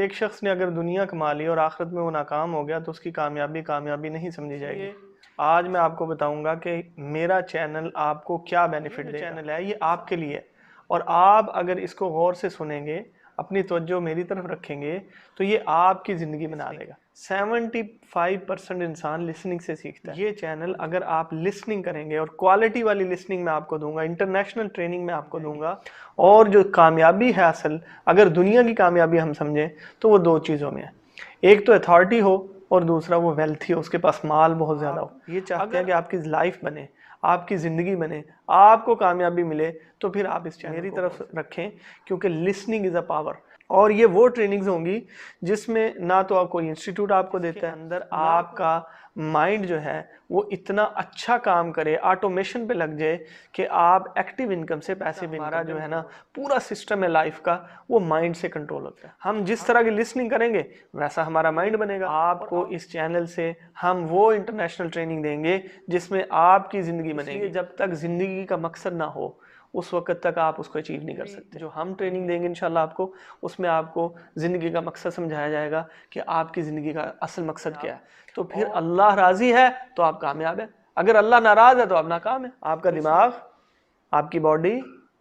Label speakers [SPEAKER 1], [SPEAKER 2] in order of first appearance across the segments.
[SPEAKER 1] एक शख्स ने अगर दुनिया कमा ली और आखिरत में वो नाकाम हो गया तो उसकी कामयाबी कामयाबी नहीं समझी जाएगी। आज मैं आपको बताऊंगा कि मेरा चैनल आपको क्या बेनिफिट देगा। चैनल है ये आपके लिए है और आप अगर इसको गौर से सुनेंगे, अपनी तवज्जो मेरी तरफ रखेंगे तो ये आपकी ज़िंदगी बना देगा। 75% इंसान लिसनिंग से सीखता है। ये चैनल अगर आप लिसनिंग करेंगे और क्वालिटी वाली लिसनिंग मैं आपको दूंगा, इंटरनेशनल ट्रेनिंग मैं आपको दूंगा, और जो कामयाबी है असल, अगर दुनिया की कामयाबी हम समझें तो वो दो चीज़ों में है। एक तो अथॉरिटी हो और दूसरा वो वेल्थी हो, उसके पास माल बहुत ज़्यादा हो। ये चाहते हैं कि आपकी लाइफ बने, आपकी ज़िंदगी बने, आपको कामयाबी मिले, तो फिर आप इस चैनल मेरी तरफ रखें, क्योंकि लिसनिंग इज़ अ पावर। और ये वो ट्रेनिंग्स होंगी जिसमें ना तो कोई इंस्टीट्यूट आपको देता है, अंदर आपका माइंड जो है वो इतना अच्छा काम करे, ऑटोमेशन पे लग जाए कि आप एक्टिव इनकम से पैसे भी, हमारा जो है ना पूरा सिस्टम है लाइफ का, वो माइंड से कंट्रोल होता है। हम जिस तरह की लिसनिंग करेंगे वैसा हमारा माइंड बनेगा। आपको इस चैनल से हम वो इंटरनेशनल ट्रेनिंग देंगे जिसमें आपकी ज़िंदगी बनेगी। जब तक ज़िंदगी का मकसद ना हो उस वक्त तक आप उसको अचीव नहीं कर सकते। जो हम ट्रेनिंग देंगे इंशाल्लाह आपको, उसमें आपको ज़िंदगी का मकसद समझाया जाएगा कि आपकी ज़िंदगी का असल मकसद क्या है। तो फिर अल्लाह राज़ी है तो आप कामयाब है, अगर अल्लाह नाराज़ है तो आप नाकाम है। आपका दिमाग, आपकी बॉडी,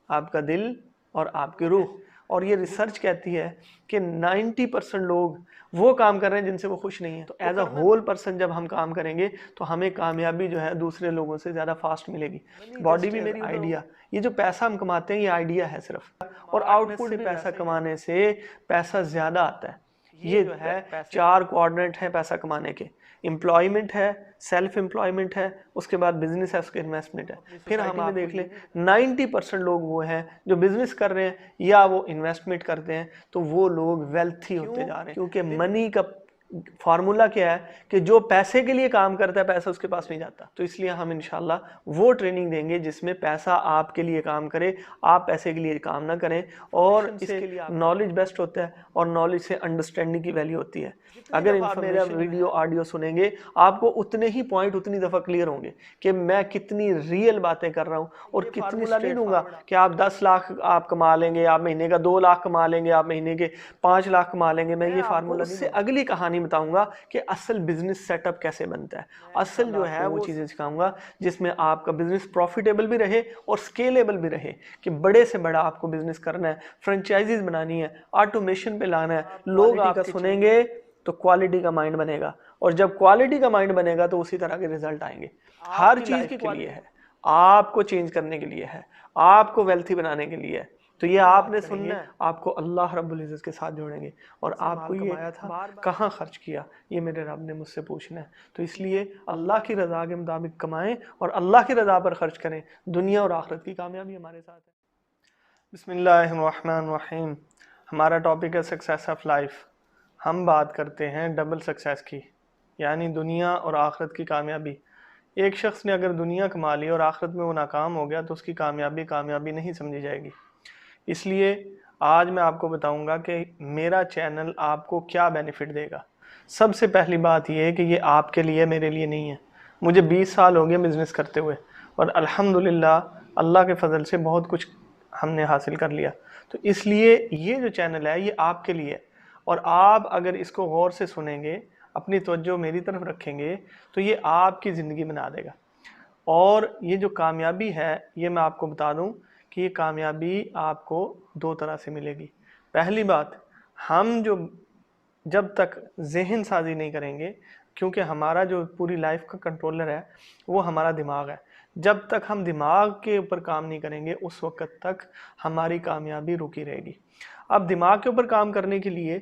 [SPEAKER 1] आपका दिल और आपकी रूह। और ये रिसर्च कहती है कि 90% लोग वो काम कर रहे हैं जिनसे वो खुश नहीं है। तो एज अ होल पर्सन जब हम काम करेंगे तो हमें कामयाबी जो है दूसरे लोगों से ज़्यादा फास्ट मिलेगी। बॉडी भी मेरी आइडिया, ये जो पैसा हम कमाते हैं ये आइडिया है सिर्फ, और आउटपुट से पैसा कमाने से पैसा ज़्यादा आता है। ये जो है 4 क्वाड्रेंट है पैसा कमाने के। एम्प्लॉयमेंट है, सेल्फ एम्प्लॉयमेंट है, उसके बाद बिजनेस है, उसके इन्वेस्टमेंट है। फिर हम में देख लें 90% लोग वो हैं जो बिजनेस कर रहे हैं या वो इन्वेस्टमेंट करते हैं, तो वो लोग वेल्थी होते जा रहे हैं। क्योंकि मनी का फार्मूला क्या है कि जो पैसे के लिए काम करता है पैसा उसके पास नहीं जाता। तो इसलिए हम इंशाल्लाह वो ट्रेनिंग देंगे जिसमें पैसा आपके लिए काम करे, आप पैसे के लिए काम ना करें। और इसके लिए नॉलेज बेस्ट होता है और नॉलेज से अंडरस्टैंडिंग की वैल्यू होती है। अगर आप मेरा वीडियो ऑडियो सुनेंगे आपको उतने ही पॉइंट उतनी दफ़ा क्लियर होंगे कि मैं कितनी रियल बातें कर रहा हूँ, और कितनी नहीं दूंगा कि आप 10 लाख आप कमा लेंगे, आप महीने का 2 लाख कमा लेंगे, आप महीने के 5 लाख कमा लेंगे। मैं ये फार्मूला नहीं, अगली कहानी बताऊंगा कि असल बिजनेस सेटअप कैसे बनता है। असल जो है वो चीज़ें सिखाऊंगा जिसमें आपका बिजनेस प्रॉफिटेबल भी रहे और स्केलेबल भी रहे, कि बड़े से बड़ा आपको बिजनेस करना है, फ्रेंचाइजीज बनानी है, ऑटोमेशन पे लाना है। लोग आपका सुनेंगे तो क्वालिटी का माइंड बनेगा, और जब क्वालिटी का माइंड बनेगा तो उसी तरह के रिजल्ट आएंगे। हर चीज़ के लिए है, आपको चेंज करने के लिए है, आपको वेल्थी बनाने के लिए है। तो ये आपने सुनना है, आपको अल्लाह रब्बुल इज़्ज़त के साथ जोड़ेंगे, और आपको ये कहाँ खर्च किया ये मेरे रब ने मुझसे पूछना है। तो इसलिए अल्लाह की रज़ा के मुताबिक कमाएं और अल्लाह की रज़ा पर खर्च करें, दुनिया और आखिरत की कामयाबी हमारे साथ है। बिस्मिल्लाहिर्रहमानिर्रहीम। हमारा टॉपिक है सक्सेस ऑफ लाइफ। हम बात करते हैं डबल सक्सेस की, यानी दुनिया और आखिरत की कामयाबी। एक शख्स ने अगर दुनिया कमा ली और आखिरत में वो नाकाम हो गया तो उसकी कामयाबी कामयाबी नहीं समझी जाएगी। इसलिए आज मैं आपको बताऊंगा कि मेरा चैनल आपको क्या बेनिफिट देगा। सबसे पहली बात यह है कि ये आपके लिए, मेरे लिए नहीं है। मुझे 20 साल हो गए बिज़नेस करते हुए, और अल्हम्दुलिल्लाह अल्लाह के फ़ज़ल से बहुत कुछ हमने हासिल कर लिया। तो इसलिए ये जो चैनल है ये आपके लिए है, और आप अगर इसको गौर से सुनेंगे, अपनी तवज्जो मेरी तरफ रखेंगे, तो ये आपकी ज़िंदगी बना देगा। और ये जो कामयाबी है ये मैं आपको बता दूं कि ये कामयाबी आपको दो तरह से मिलेगी। पहली बात, हम जो जब तक जहन साजी नहीं करेंगे, क्योंकि हमारा जो पूरी लाइफ का कंट्रोलर है वो हमारा दिमाग है, जब तक हम दिमाग के ऊपर काम नहीं करेंगे उस वक्त तक हमारी कामयाबी रुकी रहेगी। अब दिमाग के ऊपर काम करने के लिए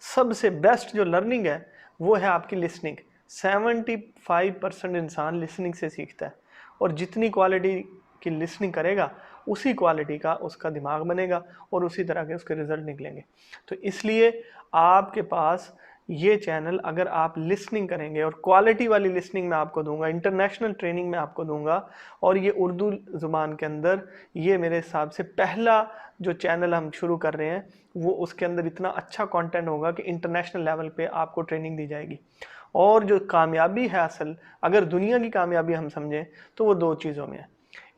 [SPEAKER 1] सबसे बेस्ट जो लर्निंग है वो है आपकी लिसनिंग। 75% इंसान लिसनिंग से सीखता है, और जितनी क्वालिटी की लिसनिंग करेगा उसी क्वालिटी का उसका दिमाग बनेगा और उसी तरह के उसके रिजल्ट निकलेंगे। तो इसलिए आपके पास ये चैनल, अगर आप लिसनिंग करेंगे, और क्वालिटी वाली लिसनिंग मैं आपको दूंगा, इंटरनेशनल ट्रेनिंग मैं आपको दूंगा, और ये उर्दू ज़ुबान के अंदर, ये मेरे हिसाब से पहला जो चैनल हम शुरू कर रहे हैं, वो उसके अंदर इतना अच्छा कंटेंट होगा कि इंटरनेशनल लेवल पे आपको ट्रेनिंग दी जाएगी। और जो कामयाबी है असल, अगर दुनिया की कामयाबी हम समझें तो वो दो चीज़ों में है।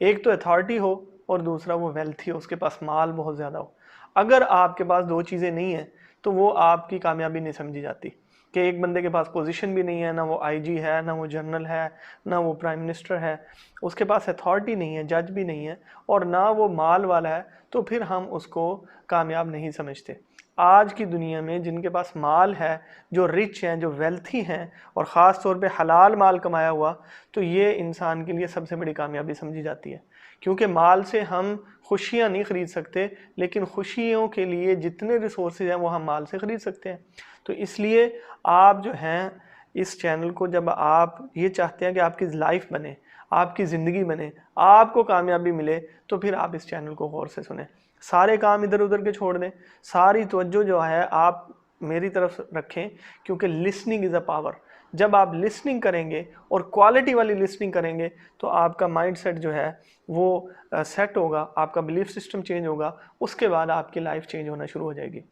[SPEAKER 1] एक तो अथॉरिटी हो और दूसरा वो वेल्थी हो, उसके पास माल बहुत ज़्यादा हो। अगर आपके पास दो चीज़ें नहीं हैं तो वो आपकी कामयाबी नहीं समझी जाती। कि एक बंदे के पास पोजीशन भी नहीं है, ना वो आईजी है, ना वो जनरल है, ना वो प्राइम मिनिस्टर है, उसके पास अथॉरिटी नहीं है, जज भी नहीं है, और ना वो माल वाला है, तो फिर हम उसको कामयाब नहीं समझते। आज की दुनिया में जिनके पास माल है, जो रिच हैं, जो वेल्थी हैं, और ख़ास तौर पे हलाल माल कमाया हुआ, तो ये इंसान के लिए सबसे बड़ी कामयाबी समझी जाती है। क्योंकि माल से हम खुशियाँ नहीं ख़रीद सकते, लेकिन खुशियों के लिए जितने रिसोर्सेज हैं वो हम माल से ख़रीद सकते हैं। तो इसलिए आप जो हैं इस चैनल को, जब आप ये चाहते हैं कि आपकी लाइफ बने, आपकी ज़िंदगी बने, आपको कामयाबी मिले, तो फिर आप इस चैनल को गौर से सुने। सारे काम इधर उधर के छोड़ दें, सारी तवज्जो जो है आप मेरी तरफ रखें, क्योंकि लिसनिंग इज़ अ पावर। जब आप लिसनिंग करेंगे और क्वालिटी वाली लिसनिंग करेंगे, तो आपका माइंड सेट जो है वो सेट होगा, आपका बिलीफ सिस्टम चेंज होगा, उसके बाद आपकी लाइफ चेंज होना शुरू हो जाएगी।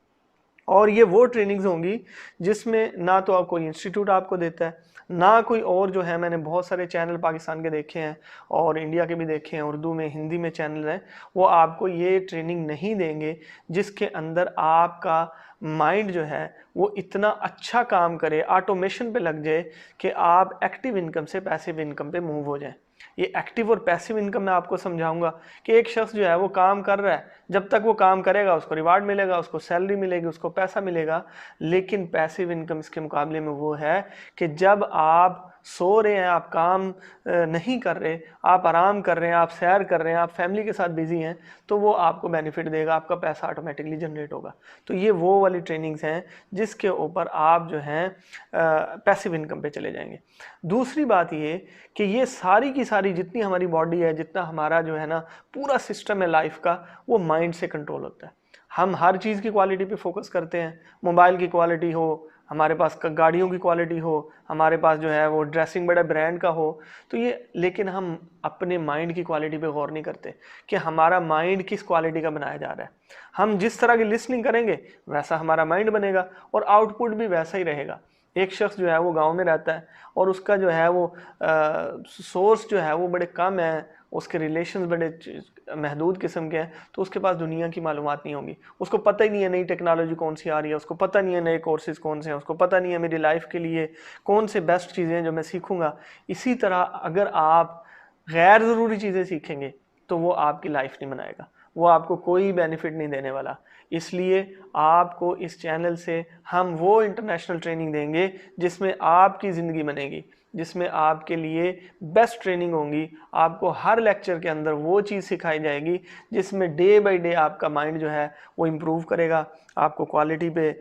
[SPEAKER 1] और ये वो ट्रेनिंग्स होंगी जिसमें ना तो आप कोई इंस्टीट्यूट आपको देता है, ना कोई और जो है, मैंने बहुत सारे चैनल पाकिस्तान के देखे हैं और इंडिया के भी देखे हैं, उर्दू में, हिंदी में चैनल हैं, वो आपको ये ट्रेनिंग नहीं देंगे जिसके अंदर आपका माइंड जो है वो इतना अच्छा काम करे, ऑटोमेशन पे लग जाए कि आप एक्टिव इनकम से पैसिव इनकम पे मूव हो जाएं। ये एक्टिव और पैसिव इनकम मैं आपको समझाऊंगा कि एक शख्स जो है वो काम कर रहा है, जब तक वो काम करेगा उसको रिवार्ड मिलेगा, उसको सैलरी मिलेगी, उसको पैसा मिलेगा। लेकिन पैसिव इनकम इसके मुकाबले में वो है कि जब आप सो रहे हैं, आप काम नहीं कर रहे, आप आराम कर रहे हैं, आप सैर कर रहे हैं, आप फैमिली के साथ बिजी हैं, तो वो आपको बेनिफिट देगा, आपका पैसा ऑटोमेटिकली जनरेट होगा। तो ये वो वाली ट्रेनिंग्स हैं जिसके ऊपर आप जो हैं पैसिव इनकम पे चले जाएंगे। दूसरी बात ये कि ये सारी की सारी जितनी हमारी बॉडी है, जितना हमारा जो है ना पूरा सिस्टम है लाइफ का, वो माइंड से कंट्रोल होता है। हम हर चीज़ की क्वालिटी पे फोकस करते हैं, मोबाइल की क्वालिटी हो, हमारे पास गाड़ियों की क्वालिटी हो, हमारे पास जो है वो ड्रेसिंग बड़े ब्रांड का हो, तो ये, लेकिन हम अपने माइंड की क्वालिटी पे गौर नहीं करते कि हमारा माइंड किस क्वालिटी का बनाया जा रहा है। हम जिस तरह की लिसनिंग करेंगे वैसा हमारा माइंड बनेगा और आउटपुट भी वैसा ही रहेगा। एक शख्स जो है वो गांव में रहता है और उसका जो है वो सोर्स जो है वो बड़े कम है, उसके रिलेशंस बड़े महदूद किस्म के हैं, तो उसके पास दुनिया की मालूमात नहीं होगी, उसको पता ही नहीं है नई टेक्नोलॉजी कौन सी आ रही है, उसको पता नहीं है नए कोर्सेज कौन से हैं, उसको पता नहीं है मेरी लाइफ के लिए कौन से बेस्ट चीज़ें हैं जो मैं सीखूंगा। इसी तरह अगर आप गैर ज़रूरी चीज़ें सीखेंगे तो वो आपकी लाइफ नहीं बनाएगा, वो आपको कोई बेनिफिट नहीं देने वाला। इसलिए आपको इस चैनल से हम वो इंटरनेशनल ट्रेनिंग देंगे जिसमें आपकी ज़िंदगी बनेगी, जिसमें आपके लिए बेस्ट ट्रेनिंग होंगी। आपको हर लेक्चर के अंदर वो चीज़ सिखाई जाएगी जिसमें डे बाय डे आपका माइंड जो है वो इम्प्रूव करेगा। आपको क्वालिटी पे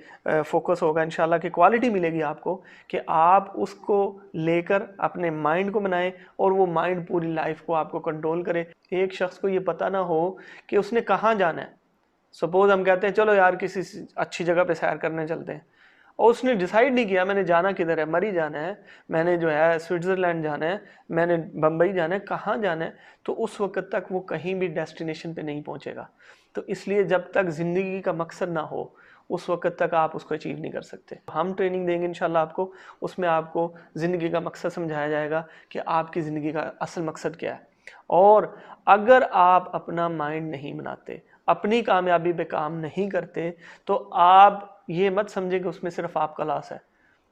[SPEAKER 1] फोकस होगा, इंशाल्लाह कि क्वालिटी मिलेगी आपको कि आप उसको लेकर अपने माइंड को बनाएं और वो माइंड पूरी लाइफ को आपको कंट्रोल करे। एक शख्स को ये पता ना हो कि उसने कहाँ जाना है। सपोज हम कहते हैं चलो यार किसी अच्छी जगह पे सैर करने चलते हैं, और उसने डिसाइड नहीं किया मैंने जाना किधर है, मरी जाना है, मैंने जो है स्विट्ज़रलैंड जाना है, मैंने बम्बई जाना है, कहाँ जाना है, तो उस वक्त तक वो कहीं भी डेस्टिनेशन पे नहीं पहुँचेगा। तो इसलिए जब तक ज़िंदगी का मकसद ना हो उस वक्त तक आप उसको अचीव नहीं कर सकते। हम ट्रेनिंग देंगे इंशाल्लाह आपको, उसमें आपको ज़िंदगी का मकसद समझाया जाएगा कि आपकी ज़िंदगी का असल मकसद क्या है। और अगर आप अपना माइंड नहीं बनाते, अपनी कामयाबी पे काम नहीं करते, तो आप ये मत समझे कि उसमें सिर्फ आपका लॉस है,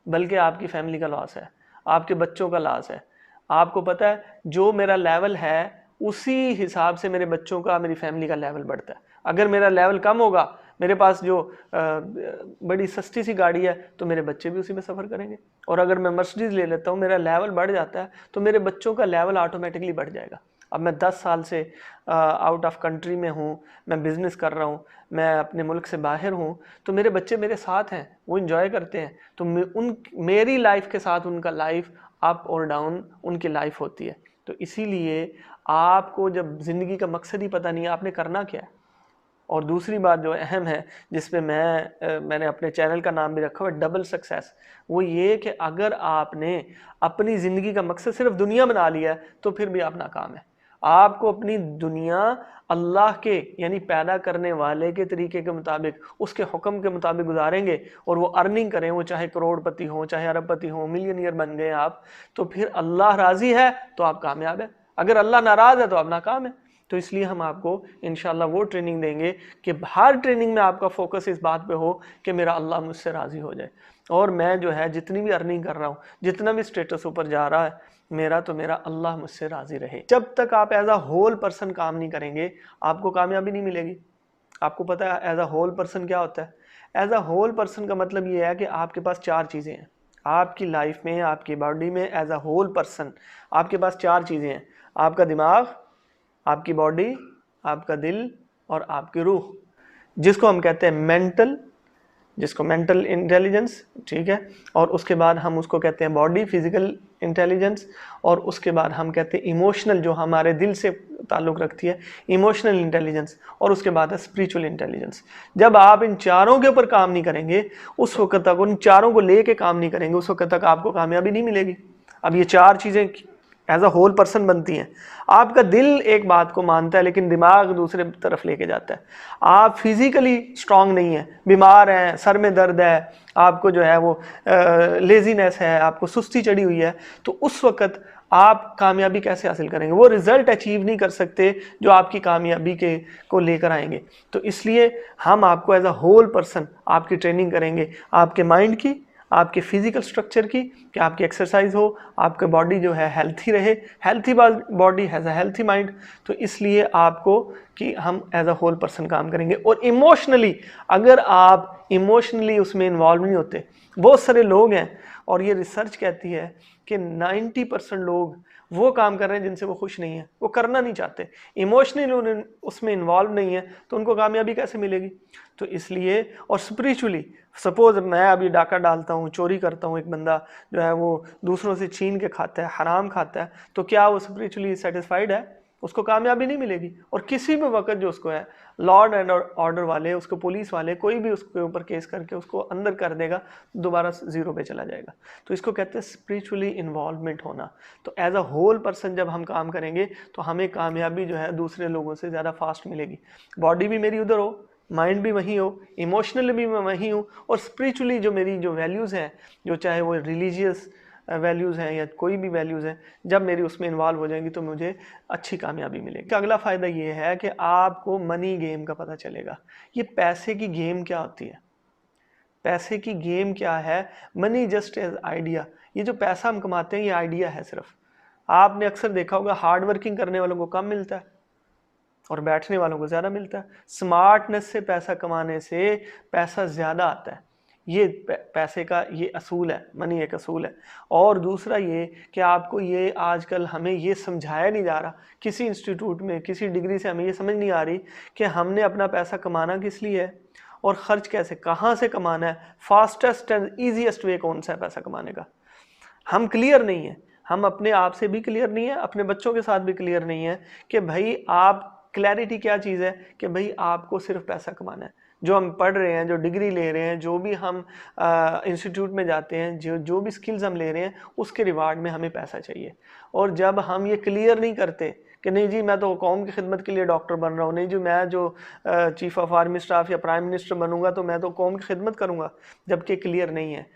[SPEAKER 1] बल्कि आपकी फैमिली का लॉस है, आपके बच्चों का लॉस है। आपको पता है जो मेरा लेवल है उसी हिसाब से मेरे बच्चों का, मेरी फैमिली का लेवल बढ़ता है। अगर मेरा लेवल कम होगा, मेरे पास जो बड़ी सस्ती सी गाड़ी है, तो मेरे बच्चे भी उसी में सफ़र करेंगे। और अगर मैं मर्सिडीज़ ले लेता हूँ, मेरा लेवल बढ़ जाता है, तो मेरे बच्चों का लेवल ऑटोमेटिकली बढ़ जाएगा। अब मैं 10 साल से आउट ऑफ कंट्री में हूँ, मैं बिज़नेस कर रहा हूँ, मैं अपने मुल्क से बाहर हूँ, तो मेरे बच्चे मेरे साथ हैं, वो इंजॉय करते हैं, तो मेरी लाइफ के साथ उनका लाइफ अप और डाउन उनकी लाइफ होती है। तो इसीलिए आपको जब ज़िंदगी का मकसद ही पता नहीं है आपने करना क्या है। और दूसरी बात जो अहम है जिस पे मैंने अपने चैनल का नाम भी रखा हुआ है डबल सक्सेस, वो ये कि अगर आपने अपनी ज़िंदगी का मकसद सिर्फ दुनिया बना लिया है तो फिर भी आप नाकाम है। आपको अपनी दुनिया अल्लाह के यानी पैदा करने वाले के तरीके के मुताबिक, उसके हुक्म के मुताबिक गुजारेंगे और वो अर्निंग करें, वो चाहे करोड़पति हो, चाहे अरबपति हो, मिलियनियर बन गए आप, तो फिर अल्लाह राज़ी है तो आप कामयाब है, अगर अल्लाह नाराज़ है तो आप नाकाम है। तो इसलिए हम आपको इंशाल्लाह वो ट्रेनिंग देंगे कि हर ट्रेनिंग में आपका फोकस इस बात पे हो कि मेरा अल्लाह मुझसे राज़ी हो जाए, और मैं जो है जितनी भी अर्निंग कर रहा हूँ, जितना भी स्टेटस ऊपर जा रहा है, मेरा अल्लाह मुझसे राज़ी रहे। जब तक आप एज अ होल पर्सन काम नहीं करेंगे, आपको कामयाबी नहीं मिलेगी। आपको पता है एज अ होल पर्सन क्या होता है? एज अ होल पर्सन का मतलब ये है कि आपके पास 4 चीज़ें हैं आपकी लाइफ में, आपकी बॉडी में। एज अ होल पर्सन आपके पास 4 चीज़ें हैं, आपका दिमाग, आपकी बॉडी, आपका दिल और आपकी रूह, जिसको हम कहते हैं मेंटल इंटेलिजेंस, ठीक है। और उसके बाद हम उसको कहते हैं बॉडी फिजिकल इंटेलिजेंस, और उसके बाद हम कहते हैं इमोशनल, जो हमारे दिल से ताल्लुक़ रखती है, इमोशनल इंटेलिजेंस, और उसके बाद है स्पिरिचुअल इंटेलिजेंस। जब आप इन चारों के ऊपर काम नहीं करेंगे, उस वक्त तक उन चारों को लेके काम नहीं करेंगे, उस वक्त तक आपको कामयाबी नहीं मिलेगी। अब ये 4 चीज़ें एज अ होल पर्सन बनती हैं। आपका दिल एक बात को मानता है लेकिन दिमाग दूसरे तरफ लेके जाता है। आप फिजिकली स्ट्रांग नहीं है, बीमार हैं, सर में दर्द है, आपको जो है वो लेजीनेस है, आपको सुस्ती चढ़ी हुई है, तो उस वक्त आप कामयाबी कैसे हासिल करेंगे? वो रिजल्ट अचीव नहीं कर सकते जो आपकी कामयाबी के को लेकर आएंगे। तो इसलिए हम आपको एज अ होल पर्सन आपकी ट्रेनिंग करेंगे, आपके माइंड की, आपके फिजिकल स्ट्रक्चर की, कि आपकी एक्सरसाइज हो, आपके बॉडी जो है हेल्थी रहे, healthy body has a healthy mind. तो इसलिए आपको कि हम एज अ होल पर्सन काम करेंगे। और इमोशनली, अगर आप इमोशनली उसमें इन्वॉल्व नहीं होते, बहुत सारे लोग हैं, और ये रिसर्च कहती है कि 90% लोग वो काम कर रहे हैं जिनसे वो खुश नहीं है, वो करना नहीं चाहते, इमोशनली उसमें इन्वॉल्व नहीं है, तो उनको कामयाबी कैसे मिलेगी? तो इसलिए, और स्पिरिचुअली, सपोज मैं अभी डाका डालता हूँ, चोरी करता हूँ, एक बंदा जो है वो दूसरों से छीन के खाता है, हराम खाता है, तो क्या वो स्पिरिचुअली सेटिस्फाइड है? उसको कामयाबी नहीं मिलेगी। और किसी भी वक्त जो उसको है लॉर्ड एंड ऑर्डर वाले, उसको पुलिस वाले, कोई भी उसके ऊपर केस करके उसको अंदर कर देगा, दोबारा 0 पे चला जाएगा। तो इसको कहते हैं स्पिरिचुअली इन्वॉल्वमेंट होना। तो एज अ होल पर्सन जब हम काम करेंगे तो हमें कामयाबी जो है दूसरे लोगों से ज़्यादा फास्ट मिलेगी। बॉडी भी मेरी उधर हो, माइंड भी वहीं हो, इमोशनली भी मैं वहीं हूँ, और स्पिरिचुअली जो मेरी जो वैल्यूज़ हैं, जो चाहे वो रिलीजियस वैल्यूज़ हैं या कोई भी वैल्यूज़ हैं, जब मेरी उसमें इन्वॉल्व हो जाएंगी तो मुझे अच्छी कामयाबी मिलेगी। अगला फ़ायदा ये है कि आपको मनी गेम का पता चलेगा। ये पैसे की गेम क्या होती है, पैसे की गेम क्या है? Money just as idea. ये जो पैसा हम कमाते हैं ये आइडिया है सिर्फ। आपने अक्सर देखा होगा हार्ड वर्किंग करने वालों को कम मिलता है और बैठने वालों को ज़्यादा मिलता है। स्मार्टनेस से पैसा कमाने से पैसा ज़्यादा आता है। ये पैसे का ये असूल है, मनी एक असूल है। और दूसरा ये कि आपको ये आजकल हमें ये समझाया नहीं जा रहा, किसी इंस्टीट्यूट में किसी डिग्री से हमें ये समझ नहीं आ रही कि हमने अपना पैसा कमाना किस लिए है और ख़र्च कैसे, कहाँ से कमाना है, फास्टेस्ट एंड ईजीएस्ट वे कौन सा है पैसा कमाने का। हम क्लियर नहीं है, हम अपने आप से भी क्लियर नहीं है, अपने बच्चों के साथ भी क्लियर नहीं है कि भाई आप क्लैरिटी क्या चीज़ है, कि भाई आपको सिर्फ पैसा कमाना है। जो हम पढ़ रहे हैं, जो डिग्री ले रहे हैं, जो भी हम इंस्टीट्यूट में जाते हैं, जो भी स्किल्स हम ले रहे हैं, उसके रिवार्ड में हमें पैसा चाहिए। और जब हम ये क्लियर नहीं करते कि नहीं जी मैं तो कौम की खिदमत के लिए डॉक्टर बन रहा हूँ, नहीं जी मैं जो चीफ ऑफ आर्मी स्टाफ या प्राइम मिनिस्टर बनूंगा तो मैं तो कौम की खिदमत करूंगा, जबकि क्लियर नहीं है।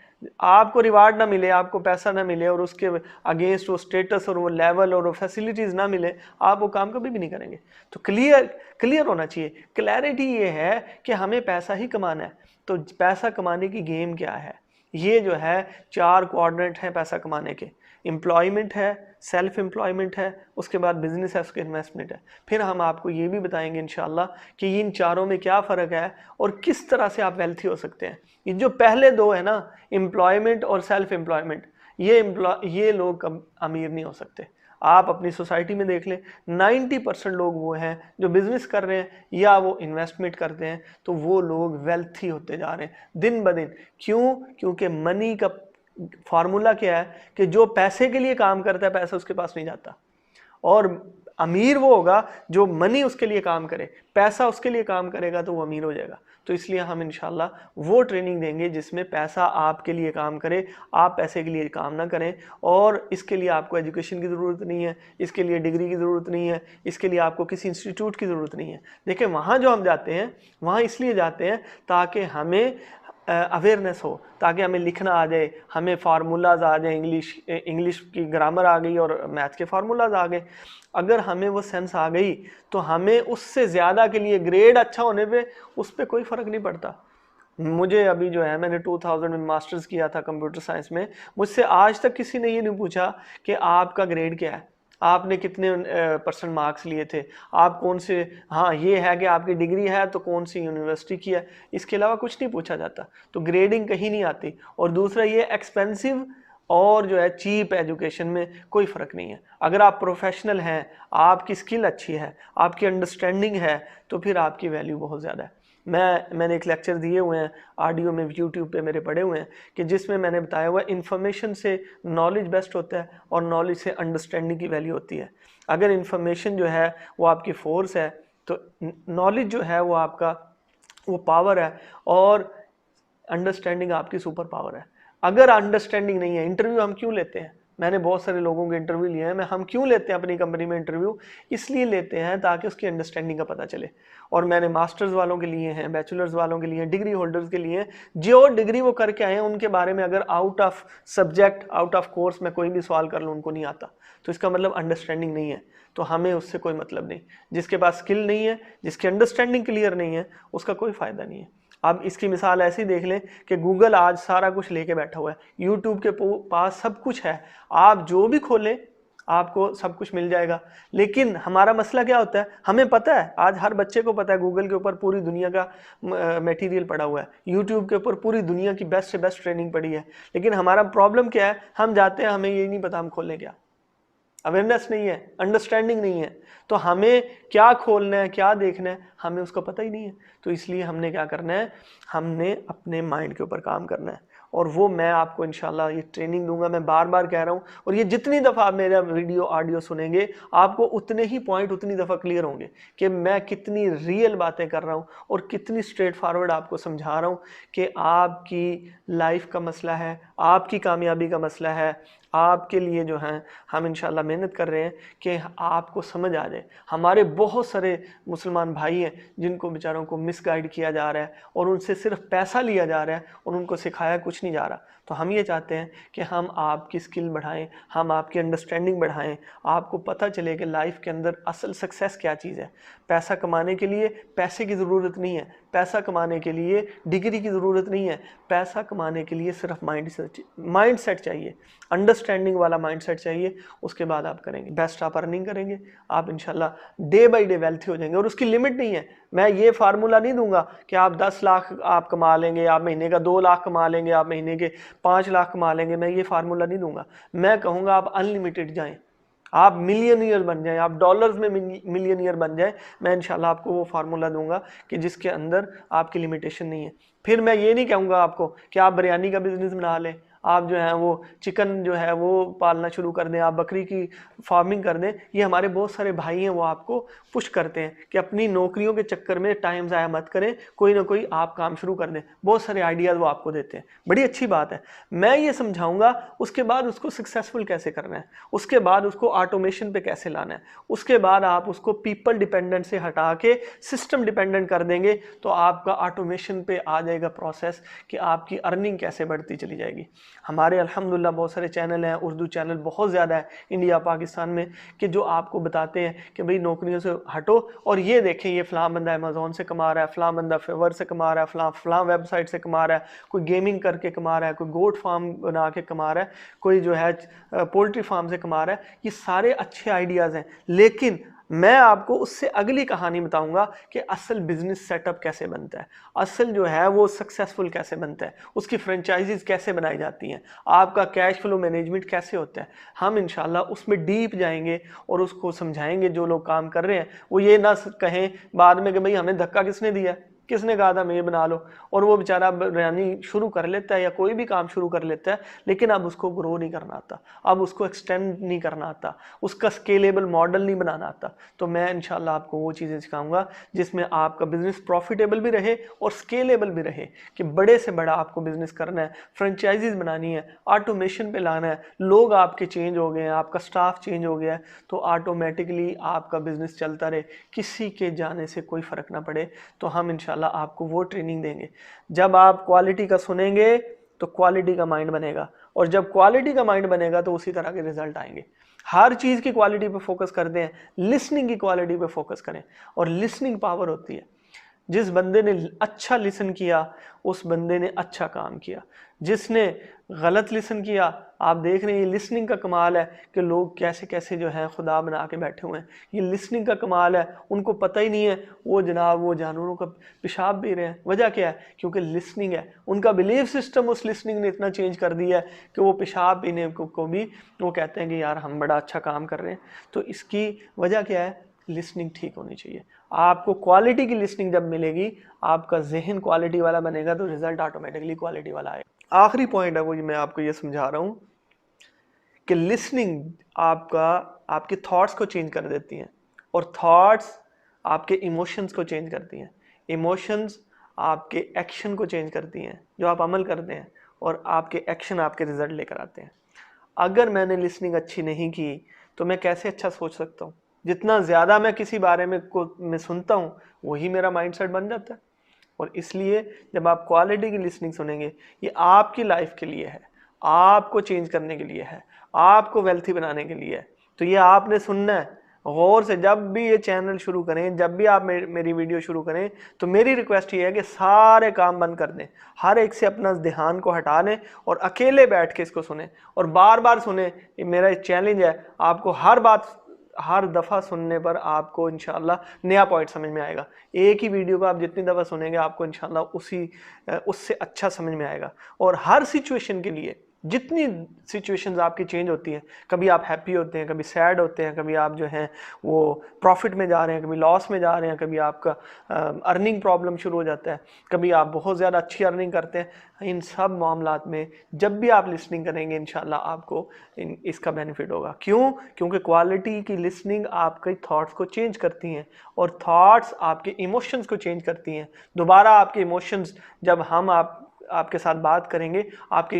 [SPEAKER 1] आपको रिवार्ड ना मिले, आपको पैसा ना मिले, और उसके अगेंस्ट वो स्टेटस और वो लेवल और वो फैसिलिटीज़ ना मिले, आप वो काम कभी भी नहीं करेंगे। तो क्लियर होना चाहिए। क्लैरिटी ये है कि हमें पैसा ही कमाना है। तो पैसा कमाने की गेम क्या है? ये जो है 4 क्वाड्रेंट हैं पैसा कमाने के। एम्प्लॉयमेंट है, सेल्फ एम्प्लॉयमेंट है, उसके बाद बिजनेस है, उसके इन्वेस्टमेंट है। फिर हम आपको ये भी बताएंगे इंशाल्लाह कि इन चारों में क्या फ़र्क है और किस तरह से आप वेल्थी हो सकते हैं। ये जो पहले 2 है ना, एम्प्लॉयमेंट और सेल्फ एम्प्लॉयमेंट, ये लोग कब अमीर नहीं हो सकते। आप अपनी सोसाइटी में देख लें, 90% लोग वो हैं जो बिज़नेस कर रहे हैं या वो इन्वेस्टमेंट करते हैं, तो वो लोग वेल्थी होते जा रहे हैं दिन ब दिन। क्यों? क्योंकि मनी का फार्मूला क्या है कि जो पैसे के लिए काम करता है पैसा उसके पास नहीं जाता, और अमीर वो होगा जो मनी उसके लिए काम करे, पैसा उसके लिए काम करेगा तो वो अमीर हो जाएगा। तो इसलिए हम इंशाल्लाह वो ट्रेनिंग देंगे जिसमें पैसा आपके लिए काम करे, आप पैसे के लिए काम ना करें। और इसके लिए आपको एजुकेशन की ज़रूरत नहीं है, इसके लिए डिग्री की ज़रूरत नहीं है, इसके लिए आपको किसी इंस्टीट्यूट की ज़रूरत नहीं है। देखिए वहाँ जो हम जाते हैं वहाँ इसलिए जाते हैं ताकि हमें अवेयरनेस हो, ताकि हमें लिखना आ जाए, हमें फार्मूलाज आ जाए, इंग्लिश की ग्रामर आ गई और मैथ्स के फार्मूलाज आ गए। अगर हमें वो सेंस आ गई तो हमें उससे ज़्यादा के लिए ग्रेड अच्छा होने पे उस पर कोई फ़र्क नहीं पड़ता। मुझे अभी जो है, मैंने 2000 में मास्टर्स किया था कंप्यूटर साइंस में, मुझसे आज तक किसी ने ये नहीं पूछा कि आपका ग्रेड क्या है, आपने कितने परसेंट मार्क्स लिए थे, आप कौन से, हाँ ये है कि आपकी डिग्री है तो कौन सी यूनिवर्सिटी की है, इसके अलावा कुछ नहीं पूछा जाता। तो ग्रेडिंग कहीं नहीं आती। और दूसरा ये एक्सपेंसिव और जो है चीप एजुकेशन में कोई फ़र्क नहीं है। अगर आप प्रोफेशनल हैं, आपकी स्किल अच्छी है, आपकी अंडरस्टैंडिंग है, तो फिर आपकी वैल्यू बहुत ज़्यादा है। मैंने एक लेक्चर दिए हुए हैं ऑडियो में, यूट्यूब पे मेरे पड़े हुए हैं, कि जिसमें मैंने बताया हुआ इन्फॉर्मेशन से नॉलेज बेस्ट होता है और नॉलेज से अंडरस्टैंडिंग की वैल्यू होती है। अगर इन्फॉर्मेशन जो है वो आपकी फोर्स है, तो नॉलेज जो है वो आपका वो पावर है, और अंडरस्टैंडिंग आपकी सुपर पावर है। अगर अंडरस्टैंडिंग नहीं है, इंटरव्यू हम क्यों लेते हैं? मैंने बहुत सारे लोगों के इंटरव्यू लिए हैं। हम क्यों लेते हैं अपनी कंपनी में इंटरव्यू? इसलिए लेते हैं ताकि उसकी अंडरस्टैंडिंग का पता चले। और मैंने मास्टर्स वालों के लिए हैं, बैचलर्स वालों के लिए, डिग्री होल्डर्स के लिए, जो डिग्री वो करके आए हैं उनके बारे में अगर out of subject, out of course में कोई भी सवाल कर लूँ उनको नहीं आता, तो इसका मतलब अंडरस्टैंडिंग नहीं है। तो हमें उससे कोई मतलब नहीं। जिसके पास स्किल नहीं है, जिसकी अंडरस्टैंडिंग क्लियर नहीं है, उसका कोई फ़ायदा नहीं है। आप इसकी मिसाल ऐसी देख लें कि गूगल आज सारा कुछ लेके बैठा हुआ है, यूट्यूब के पास सब कुछ है, आप जो भी खोलें आपको सब कुछ मिल जाएगा। लेकिन हमारा मसला क्या होता है, हमें पता है, आज हर बच्चे को पता है गूगल के ऊपर पूरी दुनिया का मटेरियल पड़ा हुआ है, यूट्यूब के ऊपर पूरी दुनिया की बेस्ट से बेस्ट ट्रेनिंग पड़ी है। लेकिन हमारा प्रॉब्लम क्या है, हम जाते हैं, हमें ये नहीं पता हम खोलें क्या। अवेयरनेस नहीं है, अंडरस्टैंडिंग नहीं है, तो हमें क्या खोलना है, क्या देखना है, हमें उसका पता ही नहीं है। तो इसलिए हमने क्या करना है, हमने अपने माइंड के ऊपर काम करना है। और वो मैं आपको इंशाल्लाह ये ट्रेनिंग दूंगा, मैं बार बार कह रहा हूँ। और ये जितनी दफ़ा आप मेरा वीडियो ऑडियो सुनेंगे, आपको उतने ही पॉइंट उतनी दफ़ा क्लियर होंगे कि मैं कितनी रियल बातें कर रहा हूँ और कितनी स्ट्रेट फॉरवर्ड आपको समझा रहा हूँ कि आपकी लाइफ का मसला है, आपकी कामयाबी का मसला है, आपके लिए जो है हम इंशाल्लाह मेहनत कर रहे हैं कि आपको समझ आ जाए। हमारे बहुत सारे मुसलमान भाई हैं जिनको बेचारों को मिसगाइड किया जा रहा है और उनसे सिर्फ पैसा लिया जा रहा है और उनको सिखाया कुछ नहीं जा रहा। तो हम ये चाहते हैं कि हम आपकी स्किल बढ़ाएं, हम आपकी अंडरस्टैंडिंग बढ़ाएं, आपको पता चले कि लाइफ के अंदर असल सक्सेस क्या चीज़ है। पैसा कमाने के लिए पैसे की ज़रूरत नहीं है, पैसा कमाने के लिए डिग्री की ज़रूरत नहीं है, पैसा कमाने के लिए सिर्फ माइंड सेट चाहिए, अंडरस्टैंडिंग वाला माइंड सेट चाहिए। उसके बाद आप करेंगे बेस्ट, आप अर्निंग करेंगे, आप इंशाल्लाह डे बाई डे वेल्थी हो जाएंगे। और उसकी लिमिट नहीं है। मैं ये फार्मूला नहीं दूंगा कि आप 10 लाख आप कमा लेंगे, आप महीने का 2 लाख कमा लेंगे, आप महीने के 5 लाख कमा लेंगे। मैं ये फार्मूला नहीं दूंगा। मैं कहूँगा आप अनलिमिटेड जाएं, आप मिलियनियर बन जाएं, आप डॉलर्स में मिलियनियर बन जाएं। मैं इंशाल्लाह आपको वो फार्मूला दूंगा कि जिसके अंदर आपकी लिमिटेशन नहीं है। फिर मैं ये नहीं कहूँगा आपको कि आप बिरयानी का बिजनेस बना लें, आप जो है वो चिकन जो है वो पालना शुरू कर दें, आप बकरी की फार्मिंग कर दें। ये हमारे बहुत सारे भाई हैं, वो आपको पुश करते हैं कि अपनी नौकरियों के चक्कर में टाइम ज़ाया मत करें, कोई ना कोई आप काम शुरू कर दें। बहुत सारे आइडियाज़ वो आपको देते हैं, बड़ी अच्छी बात है। मैं ये समझाऊंगा उसके बाद उसको सक्सेसफुल कैसे करना है, उसके बाद उसको ऑटोमेशन पे कैसे लाना है, उसके बाद आप उसको पीपल डिपेंडेंट से हटा के सिस्टम डिपेंडेंट कर देंगे, तो आपका ऑटोमेशन पे आ जाएगा प्रोसेस कि आपकी अर्निंग कैसे बढ़ती चली जाएगी। हमारे अल्हम्दुलिल्लाह बहुत सारे चैनल हैं, उर्दू चैनल बहुत ज़्यादा है इंडिया पाकिस्तान में, कि जो आपको बताते हैं कि भाई नौकरियों से हटो और ये देखें, ये फ़लाँ बंदा अमेज़ॉन से कमा रहा है, फ़लाँ बंदा फेवर से कमा रहा है, फ़लाँ वेबसाइट से कमा रहा है, कोई गेमिंग करके कमा रहा है, कोई गोट फार्म बना के कमा रहा है, कोई जो है पोल्ट्री फार्म से कमा रहा है। ये सारे अच्छे आइडियाज़ हैं, लेकिन मैं आपको उससे अगली कहानी बताऊंगा कि असल बिजनेस सेटअप कैसे बनता है, असल जो है वो सक्सेसफुल कैसे बनता है, उसकी फ्रेंचाइजीज कैसे बनाई जाती हैं, आपका कैश फ्लो मैनेजमेंट कैसे होता है। हम इंशाल्लाह उसमें डीप जाएंगे और उसको समझाएंगे। जो लोग काम कर रहे हैं वो ये ना कहें बाद में कि भाई हमें धक्का किसने दिया, किसने कहा था मैं ये बना लो, और वो बेचारा बिरयानी शुरू कर लेता है या कोई भी काम शुरू कर लेता है, लेकिन अब उसको ग्रो नहीं करना आता, अब उसको एक्सटेंड नहीं करना आता, उसका स्केलेबल मॉडल नहीं बनाना आता। तो मैं इंशाल्लाह आपको वो चीज़ें सिखाऊंगा जिसमें आपका बिजनेस प्रॉफिटेबल भी रहे और स्केलेबल भी रहे, कि बड़े से बड़ा आपको बिजनेस करना है, फ्रेंचाइजीज बनानी है, ऑटोमेशन पे लाना है, लोग आपके चेंज हो गए हैं, आपका स्टाफ चेंज हो गया है, तो ऑटोमेटिकली आपका बिजनेस चलता रहे, किसी के जाने से कोई फ़र्क ना पड़े। तो हम इंशाल्लाह इंशाल्लाह आपको वो ट्रेनिंग देंगे। जब आप क्वालिटी का सुनेंगे तो क्वालिटी का माइंड बनेगा, और जब क्वालिटी का माइंड बनेगा तो उसी तरह के रिजल्ट आएंगे। हर चीज़ की क्वालिटी पे फोकस करते हैं, लिसनिंग की क्वालिटी पे फोकस करें, और लिसनिंग पावर होती है। जिस बंदे ने अच्छा लिसन किया उस बंदे ने अच्छा काम किया। जिसने गलत लिसन किया, आप देख रहे हैं ये लिसनिंग का कमाल है कि लोग कैसे कैसे जो है खुदा बना के बैठे हुए हैं। ये लिसनिंग का कमाल है, उनको पता ही नहीं है वो जनाब वो जानवरों का पेशाब पी रहे हैं। वजह क्या है? क्योंकि लिसनिंग है। उनका बिलीफ सिस्टम उस लिसनिंग ने इतना चेंज कर दिया है कि वो पेशाब पीने को भी वो कहते हैं कि यार हम बड़ा अच्छा काम कर रहे हैं। तो इसकी वजह क्या है? लिसनिंग ठीक होनी चाहिए। आपको क्वालिटी की लिसनिंग जब मिलेगी, आपका जहन क्वालिटी वाला बनेगा तो रिजल्ट ऑटोमेटिकली क्वालिटी वाला आएगा। आखिरी पॉइंट है वो मैं आपको ये समझा रहा हूँ कि लिसनिंग आपके थॉट्स को चेंज कर देती हैं, और थॉट्स आपके इमोशंस को चेंज करती हैं, इमोशंस आपके एक्शन को चेंज करती हैं जो आप अमल करते हैं, और आपके एक्शन आपके रिजल्ट लेकर आते हैं। अगर मैंने लिसनिंग अच्छी नहीं की तो मैं कैसे अच्छा सोच सकता हूँ? जितना ज़्यादा मैं किसी बारे में मैं सुनता हूँ वही मेरा माइंडसेट बन जाता है। और इसलिए जब आप क्वालिटी की लिसनिंग सुनेंगे, ये आपकी लाइफ के लिए है, आपको चेंज करने के लिए है, आपको वेल्थी बनाने के लिए है। तो ये आपने सुनना है गौर से। जब भी ये चैनल शुरू करें, जब भी आप मेरी वीडियो शुरू करें, तो मेरी रिक्वेस्ट ये है कि सारे काम बंद कर दें, हर एक से अपना ध्यान को हटा लें और अकेले बैठ के इसको सुने और बार बार सुने। ये मेरा चैलेंज है, आपको हर बात हर दफ़ा सुनने पर आपको इंशाल्लाह नया पॉइंट समझ में आएगा। एक ही वीडियो को आप जितनी दफ़ा सुनेंगे आपको इंशाल्लाह उससे अच्छा समझ में आएगा। और हर सिचुएशन के लिए, जितनी सिचुएशंस आपकी चेंज होती हैं, कभी आप हैप्पी होते हैं, कभी सैड होते हैं, कभी आप जो हैं वो प्रॉफिट में जा रहे हैं, कभी लॉस में जा रहे हैं, कभी आपका अर्निंग प्रॉब्लम शुरू हो जाता है, कभी आप बहुत ज़्यादा अच्छी अर्निंग करते हैं। इन सब मामलात में जब भी आप लिसनिंग करेंगे इंशाल्लाह आपको इसका बेनिफिट होगा। क्यों? क्योंकि क्वालिटी की लिसनिंग आपके थॉट्स को चेंज करती हैं, और थॉट्स आपके इमोशंस को चेंज करती हैं। दोबारा आपके इमोशंस, जब हम आपके साथ बात करेंगे, आपके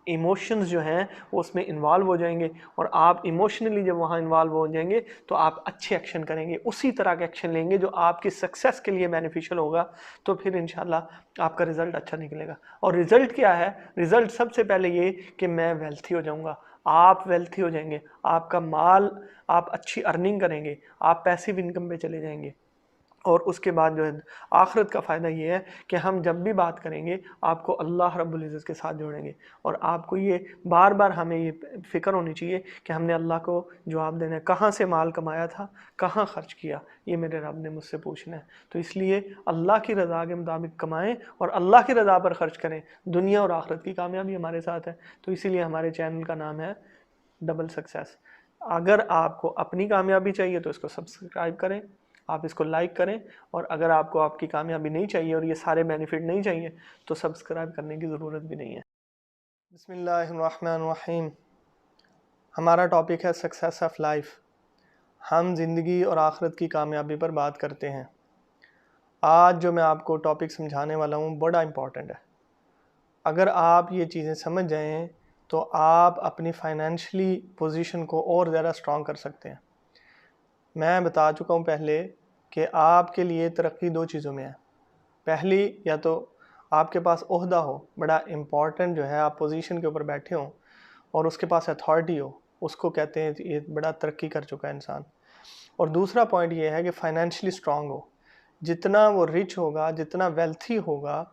[SPEAKER 1] इमोशंस जो हैं वो उसमें इन्वॉल्व हो जाएंगे, और आप इमोशनली जब वहाँ इन्वॉल्व हो जाएंगे तो आप अच्छे एक्शन करेंगे, उसी तरह के एक्शन लेंगे जो आपकी सक्सेस के लिए बेनिफिशियल होगा। तो फिर इंशाल्लाह आपका रिजल्ट अच्छा निकलेगा। और रिजल्ट क्या है? रिजल्ट सबसे पहले ये कि मैं वेल्थी हो जाऊँगा। आप वेल्थी हो जाएंगे, आपका माल, आप अच्छी अर्निंग करेंगे, आप पैसिव इनकम पे चले जाएंगे। और उसके बाद जो है आखिरत का फ़ायदा ये है कि हम जब भी बात करेंगे आपको अल्लाह रब्बुल इज़्ज़त के साथ जोड़ेंगे, और आपको ये बार बार हमें ये फ़िक्र होनी चाहिए कि हमने अल्लाह को जवाब देना है, कहाँ से माल कमाया था, कहाँ ख़र्च किया, ये मेरे रब ने मुझसे पूछना है। तो इसलिए अल्लाह की रज़ा के मुताबिक कमाएँ और अल्लाह की रज़ा पर ख़र्च करें। दुनिया और आखिरत की कामयाबी हमारे साथ है। तो इसीलिए हमारे चैनल का नाम है डबल सक्सेस। अगर आपको अपनी कामयाबी चाहिए तो इसको सब्सक्राइब करें, आप इसको लाइक करें, और अगर आपको आपकी कामयाबी नहीं चाहिए और ये सारे बेनिफिट नहीं चाहिए तो सब्सक्राइब करने की ज़रूरत भी नहीं है। बिस्मिल्लाहिर्रहमानिर्रहीम। हमारा टॉपिक है सक्सेस ऑफ लाइफ। हम ज़िंदगी और आखिरत की कामयाबी पर बात करते हैं। आज जो मैं आपको टॉपिक समझाने वाला हूँ बड़ा इम्पॉर्टेंट है। अगर आप ये चीज़ें समझ जाएं तो आप अपनी फाइनेंशियली पोजीशन को और ज़्यादा स्ट्रॉन्ग कर सकते हैं। मैं बता चुका हूँ पहले कि आपके लिए तरक्की दो चीज़ों में है। पहली, या तो आपके पास ओहदा हो, बड़ा इम्पॉर्टेंट जो है, आप पोजीशन के ऊपर बैठे हों और उसके पास अथॉरिटी हो, उसको कहते हैं ये बड़ा तरक्की कर चुका है इंसान। और दूसरा पॉइंट ये है कि फाइनेंशियली स्ट्रॉन्ग हो। जितना वो रिच होगा, जितना वेल्थी होगा,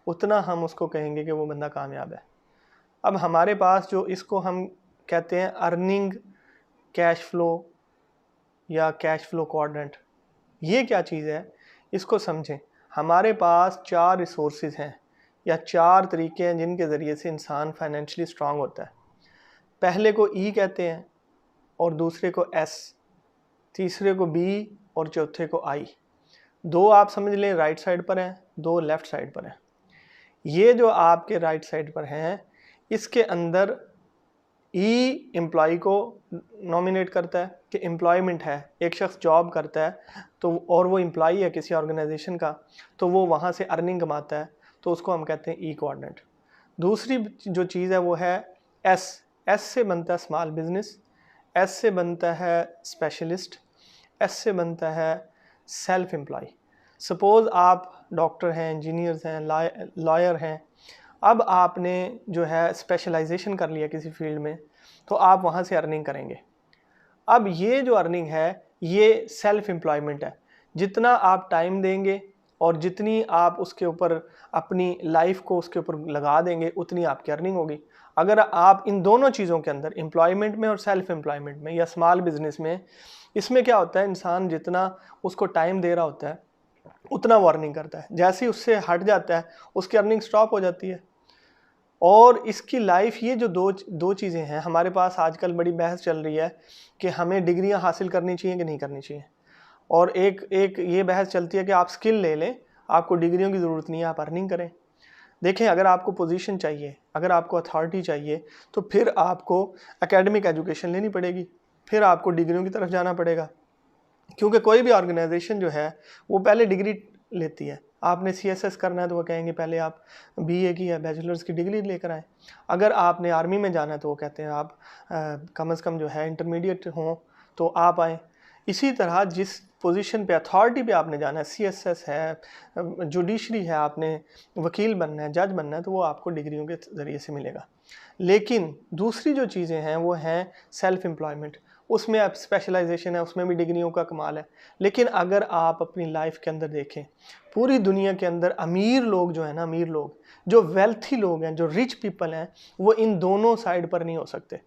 [SPEAKER 1] उतना हम उसको कहेंगे कि वो बंदा कामयाब है। अब हमारे पास जो इसको हम कहते हैं अर्निंग कैश फ्लो या कैश फ्लो क्वाड्रेंट, ये क्या चीज़ है इसको समझें। हमारे पास 4 रिसोर्सेज हैं या 4 तरीके हैं जिनके ज़रिए से इंसान फाइनेंशियली स्ट्रांग होता है। पहले को ई कहते हैं, और दूसरे को एस, तीसरे को बी, और चौथे को आई। 2 आप समझ लें राइट साइड पर हैं, 2 लेफ़्ट साइड पर हैं। ये जो आपके राइट साइड पर हैं, इसके अंदर ई एम्प्लॉय को नॉमिनेट करता है कि एम्प्लॉयमेंट है, एक शख्स जॉब करता है तो, और वो एम्प्लॉय है किसी ऑर्गेनाइजेशन का, तो वो वहाँ से अर्निंग कमाता है, तो उसको हम कहते हैं ई कोऑर्डिनेट। दूसरी जो चीज़ है वो है एस। एस से बनता है स्मॉल बिजनेस, एस से बनता है स्पेशलिस्ट, एस से बनता है सेल्फ एम्प्लॉय। सपोज़ आप डॉक्टर हैं, इंजीनियर्स हैं, लॉयर हैं, अब आपने जो है स्पेशलाइजेशन कर लिया किसी फील्ड में, तो आप वहाँ से अर्निंग करेंगे। अब ये जो अर्निंग है ये सेल्फ एम्प्लॉयमेंट है। जितना आप टाइम देंगे और जितनी आप उसके ऊपर अपनी लाइफ को उसके ऊपर लगा देंगे, उतनी आपकी अर्निंग होगी। अगर आप इन दोनों चीज़ों के अंदर, एम्प्लॉयमेंट में और सेल्फ एम्प्लॉयमेंट में या स्मॉल बिजनेस में, इसमें क्या होता है, इंसान जितना उसको टाइम दे रहा होता है उतना वो अर्निंग करता है। जैसे ही उससे हट जाता है उसकी अर्निंग स्टॉप हो जाती है। और इसकी लाइफ, ये जो दो चीज़ें हैं, हमारे पास आजकल बड़ी बहस चल रही है कि हमें डिग्रियां हासिल करनी चाहिए कि नहीं करनी चाहिए। और एक ये बहस चलती है कि आप स्किल ले लें, आपको डिग्रियों की ज़रूरत नहीं है, आप अर्निंग करें। देखें, अगर आपको पोजीशन चाहिए, अगर आपको अथॉरिटी चाहिए, तो फिर आपको एकेडमिक एजुकेशन लेनी पड़ेगी, फिर आपको डिग्रियों की तरफ जाना पड़ेगा। क्योंकि कोई भी ऑर्गेनाइजेशन जो है वो पहले डिग्री लेती है। आपने CSS करना है तो वो कहेंगे पहले आप BA की या बैचलर्स की डिग्री लेकर आएँ। अगर आपने आर्मी में जाना है तो वो कहते हैं आप कम से कम जो है इंटरमीडिएट हों तो आप आएँ। इसी तरह जिस पोजीशन पे, अथॉरिटी पे आपने जाना है, CSS है, जुडिशरी है, आपने वकील बनना है, जज बनना है, तो वो आपको डिग्रियों के ज़रिए से मिलेगा। लेकिन दूसरी जो चीज़ें हैं वो हैं सेल्फ एम्प्लॉयमेंट। उसमें अब स्पेशलाइजेशन है, उसमें भी डिग्रियों का कमाल है। लेकिन अगर आप अपनी लाइफ के अंदर देखें, पूरी दुनिया के अंदर अमीर लोग जो है ना, अमीर लोग, जो वेल्थी लोग हैं, जो रिच पीपल हैं, वो इन दोनों साइड पर नहीं हो सकते।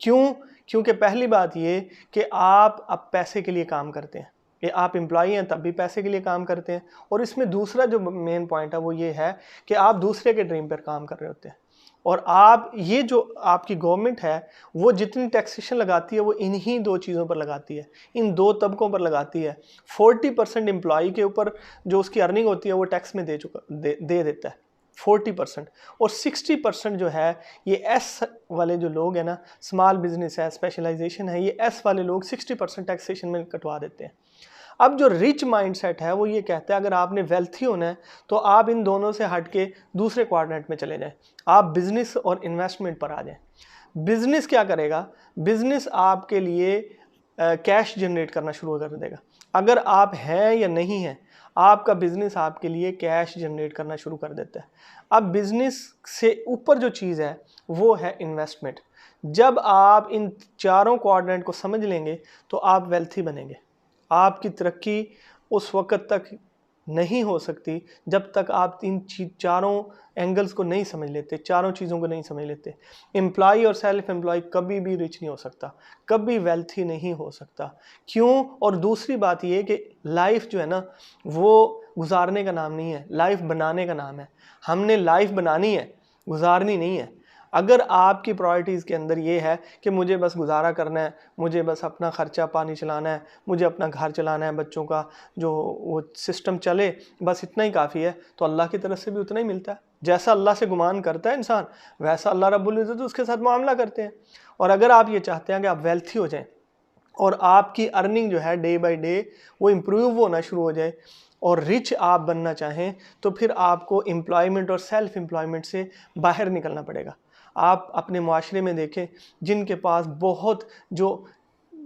[SPEAKER 1] क्यों? क्योंकि पहली बात ये कि आप अब पैसे के लिए काम करते हैं, कि आप एम्प्लॉई हैं तब भी पैसे के लिए काम करते हैं। और इसमें दूसरा जो मेन पॉइंट है वो ये है कि आप दूसरे के ड्रीम पर काम कर रहे होते हैं। और आप, ये जो आपकी गवर्नमेंट है वो जितनी टैक्सेशन लगाती है वो इन्हीं दो चीज़ों पर लगाती है, इन दो तबकों पर लगाती है। 40% एम्प्लॉई के ऊपर जो उसकी अर्निंग होती है वो टैक्स में दे देता है, 40%। और 60% जो है ये एस वाले जो लोग हैं ना, स्मॉल बिजनेस है, स्पेशलाइजेशन है, ये एस वाले लोग 60% टैक्सेशन में कटवा देते हैं। अब जो रिच माइंडसेट है वो ये कहता है अगर आपने वेल्थी होना है तो आप इन दोनों से हट के दूसरे क्वाड्रेंट में चले जाएं, आप बिजनेस और इन्वेस्टमेंट पर आ जाएं। बिजनेस क्या करेगा? बिजनेस आपके लिए कैश जनरेट करना शुरू कर देगा। अगर आप हैं या नहीं हैं, आपका बिजनेस आपके लिए कैश जनरेट करना शुरू कर देता है। अब बिजनेस से ऊपर जो चीज़ है वो है इन्वेस्टमेंट। जब आप इन चारों क्वाड्रेंट को समझ लेंगे तो आप वेल्थी बनेंगे। आपकी तरक्की उस वक्त तक नहीं हो सकती जब तक आप इन चारों एंगल्स को नहीं समझ लेते, चारों चीज़ों को नहीं समझ लेते। एम्प्लॉय और सेल्फ एम्प्लॉय कभी भी रिच नहीं हो सकता, कभी वेल्थी नहीं हो सकता। क्यों? और दूसरी बात ये कि लाइफ जो है ना वो गुजारने का नाम नहीं है, लाइफ बनाने का नाम है। हमने लाइफ बनानी है, गुजारनी नहीं है। अगर आपकी प्रायोरिटीज़ के अंदर ये है कि मुझे बस गुजारा करना है, मुझे बस अपना ख़र्चा पानी चलाना है, मुझे अपना घर चलाना है, बच्चों का जो वो सिस्टम चले, बस इतना ही काफ़ी है, तो अल्लाह की तरफ से भी उतना ही मिलता है। जैसा अल्लाह से गुमान करता है इंसान, वैसा अल्लाह रब्बुल इज़्ज़त उसके साथ मामला करते हैं। और अगर आप ये चाहते हैं कि आप वेल्थी हो जाएँ और आपकी अर्निंग जो है डे बाई डे वो इम्प्रूव होना शुरू हो जाए और रिच आप बनना चाहें, तो फिर आपको एम्प्लॉयमेंट और सेल्फ एम्प्लॉयमेंट से बाहर निकलना पड़ेगा। आप अपने माशरे में देखें, जिनके पास बहुत, जो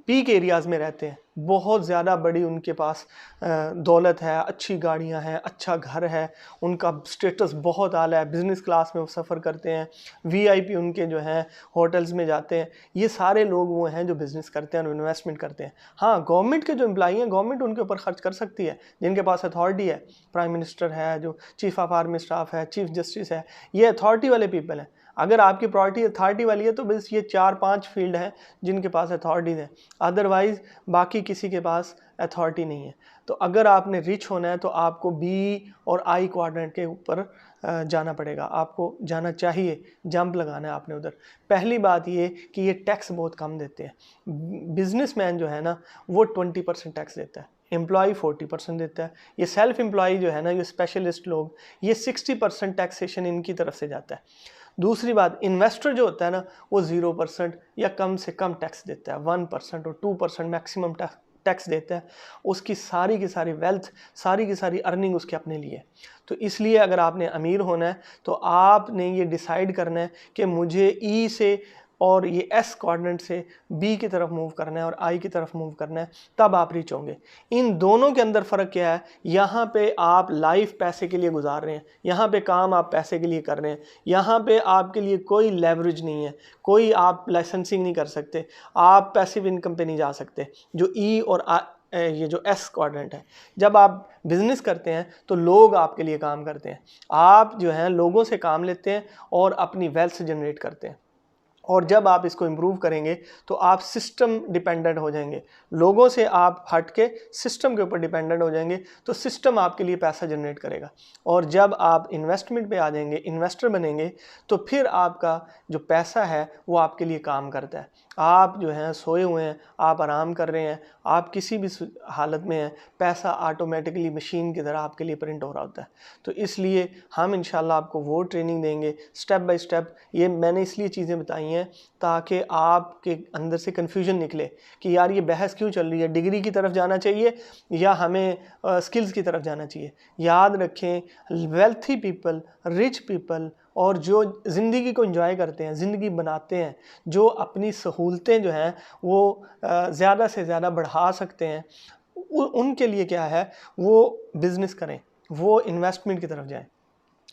[SPEAKER 1] पीक एरियाज़ में रहते हैं, बहुत ज़्यादा बड़ी उनके पास दौलत है, अच्छी गाड़ियां हैं, अच्छा घर है, उनका स्टेटस बहुत आला है, बिज़नेस क्लास में वो सफ़र करते हैं, VIP उनके जो हैं होटल्स में जाते हैं। ये सारे लोग वो हैं जो बिज़नेस करते हैं और इन्वेस्टमेंट करते हैं। हाँ, गवर्नमेंट के जो एम्प्लॉई हैं, गवर्नमेंट उनके ऊपर खर्च कर सकती है, जिनके पास अथॉरिटी है, प्राइम मिनिस्टर है, जो चीफ ऑफ आर्मी स्टाफ है, चीफ जस्टिस है, ये अथॉरिटी वाले पीपल हैं। अगर आपकी प्रायोरिटी अथॉरिटी वाली है तो बस ये 4-5 फील्ड हैं जिनके पास अथॉरिटीज़ है, अदरवाइज़ बाकी किसी के पास अथॉरिटी नहीं है। तो अगर आपने रिच होना है तो आपको B और I क्वाड्रेंट के ऊपर जाना पड़ेगा, आपको जाना चाहिए, जंप लगाना है आपने उधर। पहली बात ये कि ये टैक्स बहुत कम देते हैं। बिजनेसमैन जो है ना वो 20% टैक्स देता है, एम्प्लॉय 40% देता है। ये सेल्फ एम्प्लॉय जो है ना, ये स्पेशलिस्ट लोग, ये 60% टैक्सेशन इनकी तरफ से जाता है। दूसरी बात, इन्वेस्टर जो होता है ना वो 0% या कम से कम टैक्स देता है, 1% और 2% मैक्सिमम टैक्स देता है। उसकी सारी की सारी वेल्थ, सारी की सारी अर्निंग उसके अपने लिए। तो इसलिए अगर आपने अमीर होना है तो आपने ये डिसाइड करना है कि मुझे E से और ये एस कोऑर्डिनेट से बी की तरफ मूव करना है और आई की तरफ मूव करना है, तब आप रीच होंगे। इन दोनों के अंदर फ़र्क क्या है? यहाँ पे आप लाइफ पैसे के लिए गुजार रहे हैं, यहाँ पे काम आप पैसे के लिए कर रहे हैं, यहाँ पे आपके लिए कोई लेवरेज नहीं है, कोई आप लाइसेंसिंग नहीं कर सकते, आप पैसिव इनकम पे नहीं जा सकते, जो ई और ये जो एस कोऑर्डिनेट है। जब आप बिजनेस करते हैं तो लोग आपके लिए काम करते हैं, आप जो हैं लोगों से काम लेते हैं और अपनी वेल्थ जनरेट करते हैं। और जब आप इसको इम्प्रूव करेंगे तो आप सिस्टम डिपेंडेंट हो जाएंगे, लोगों से आप हट के सिस्टम के ऊपर डिपेंडेंट हो जाएंगे, तो सिस्टम आपके लिए पैसा जनरेट करेगा। और जब आप इन्वेस्टमेंट पे आ जाएंगे, इन्वेस्टर बनेंगे, तो फिर आपका जो पैसा है वो आपके लिए काम करता है। आप जो हैं सोए हुए हैं, आप आराम कर रहे हैं, आप किसी भी हालत में हैं, पैसा ऑटोमेटिकली मशीन की तरह आपके लिए प्रिंट हो रहा होता है। तो इसलिए हम इंशाल्लाह आपको वो ट्रेनिंग देंगे स्टेप बाय स्टेप। ये मैंने इसलिए चीज़ें बताई हैं ताकि आपके अंदर से कन्फ्यूजन निकले कि यार ये बहस क्यों चल रही है, डिग्री की तरफ जाना चाहिए या हमें स्किल्स की तरफ जाना चाहिए। याद रखें, वेल्थी पीपल, रिच पीपल और जो ज़िंदगी को एंजॉय करते हैं, ज़िंदगी बनाते हैं, जो अपनी सहूलतें जो हैं वो ज़्यादा से ज़्यादा बढ़ा सकते हैं, उनके लिए क्या है, वो बिज़नेस करें, वो इन्वेस्टमेंट की तरफ जाएं।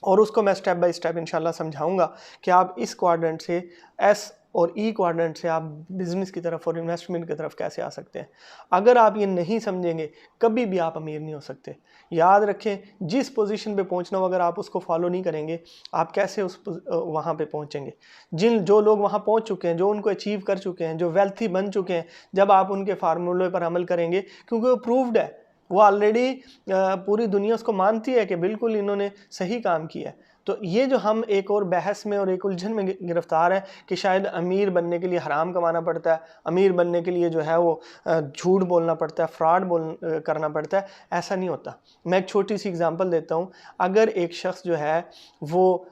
[SPEAKER 1] और उसको मैं स्टेप बाय स्टेप इंशाल्लाह समझाऊंगा कि आप इस क्वाड्रेंट से, एस और ई क्वाड्रेंट से आप बिज़नेस की तरफ और इन्वेस्टमेंट की तरफ कैसे आ सकते हैं। अगर आप ये नहीं समझेंगे, कभी भी आप अमीर नहीं हो सकते। याद रखें, जिस पोजीशन पे पहुंचना हो, अगर आप उसको फॉलो नहीं करेंगे, आप कैसे वहाँ पे पहुंचेंगे। जो लोग वहाँ पहुँच चुके हैं, जो उनको अचीव कर चुके हैं, जो वेल्थी बन चुके हैं, जब आप उनके फार्मूले पर अमल करेंगे, क्योंकि वो प्रूव्ड है, वो ऑलरेडी पूरी दुनिया उसको मानती है कि बिल्कुल इन्होंने सही काम किया है। तो ये जो हम एक और बहस में और एक उलझन में गिरफ्तार है कि शायद अमीर बनने के लिए हराम कमाना पड़ता है, अमीर बनने के लिए जो है वो झूठ बोलना पड़ता है, फ्रॉड करना पड़ता है, ऐसा नहीं होता। मैं एक छोटी सी एग्जांपल देता हूँ। अगर एक शख्स जो है वो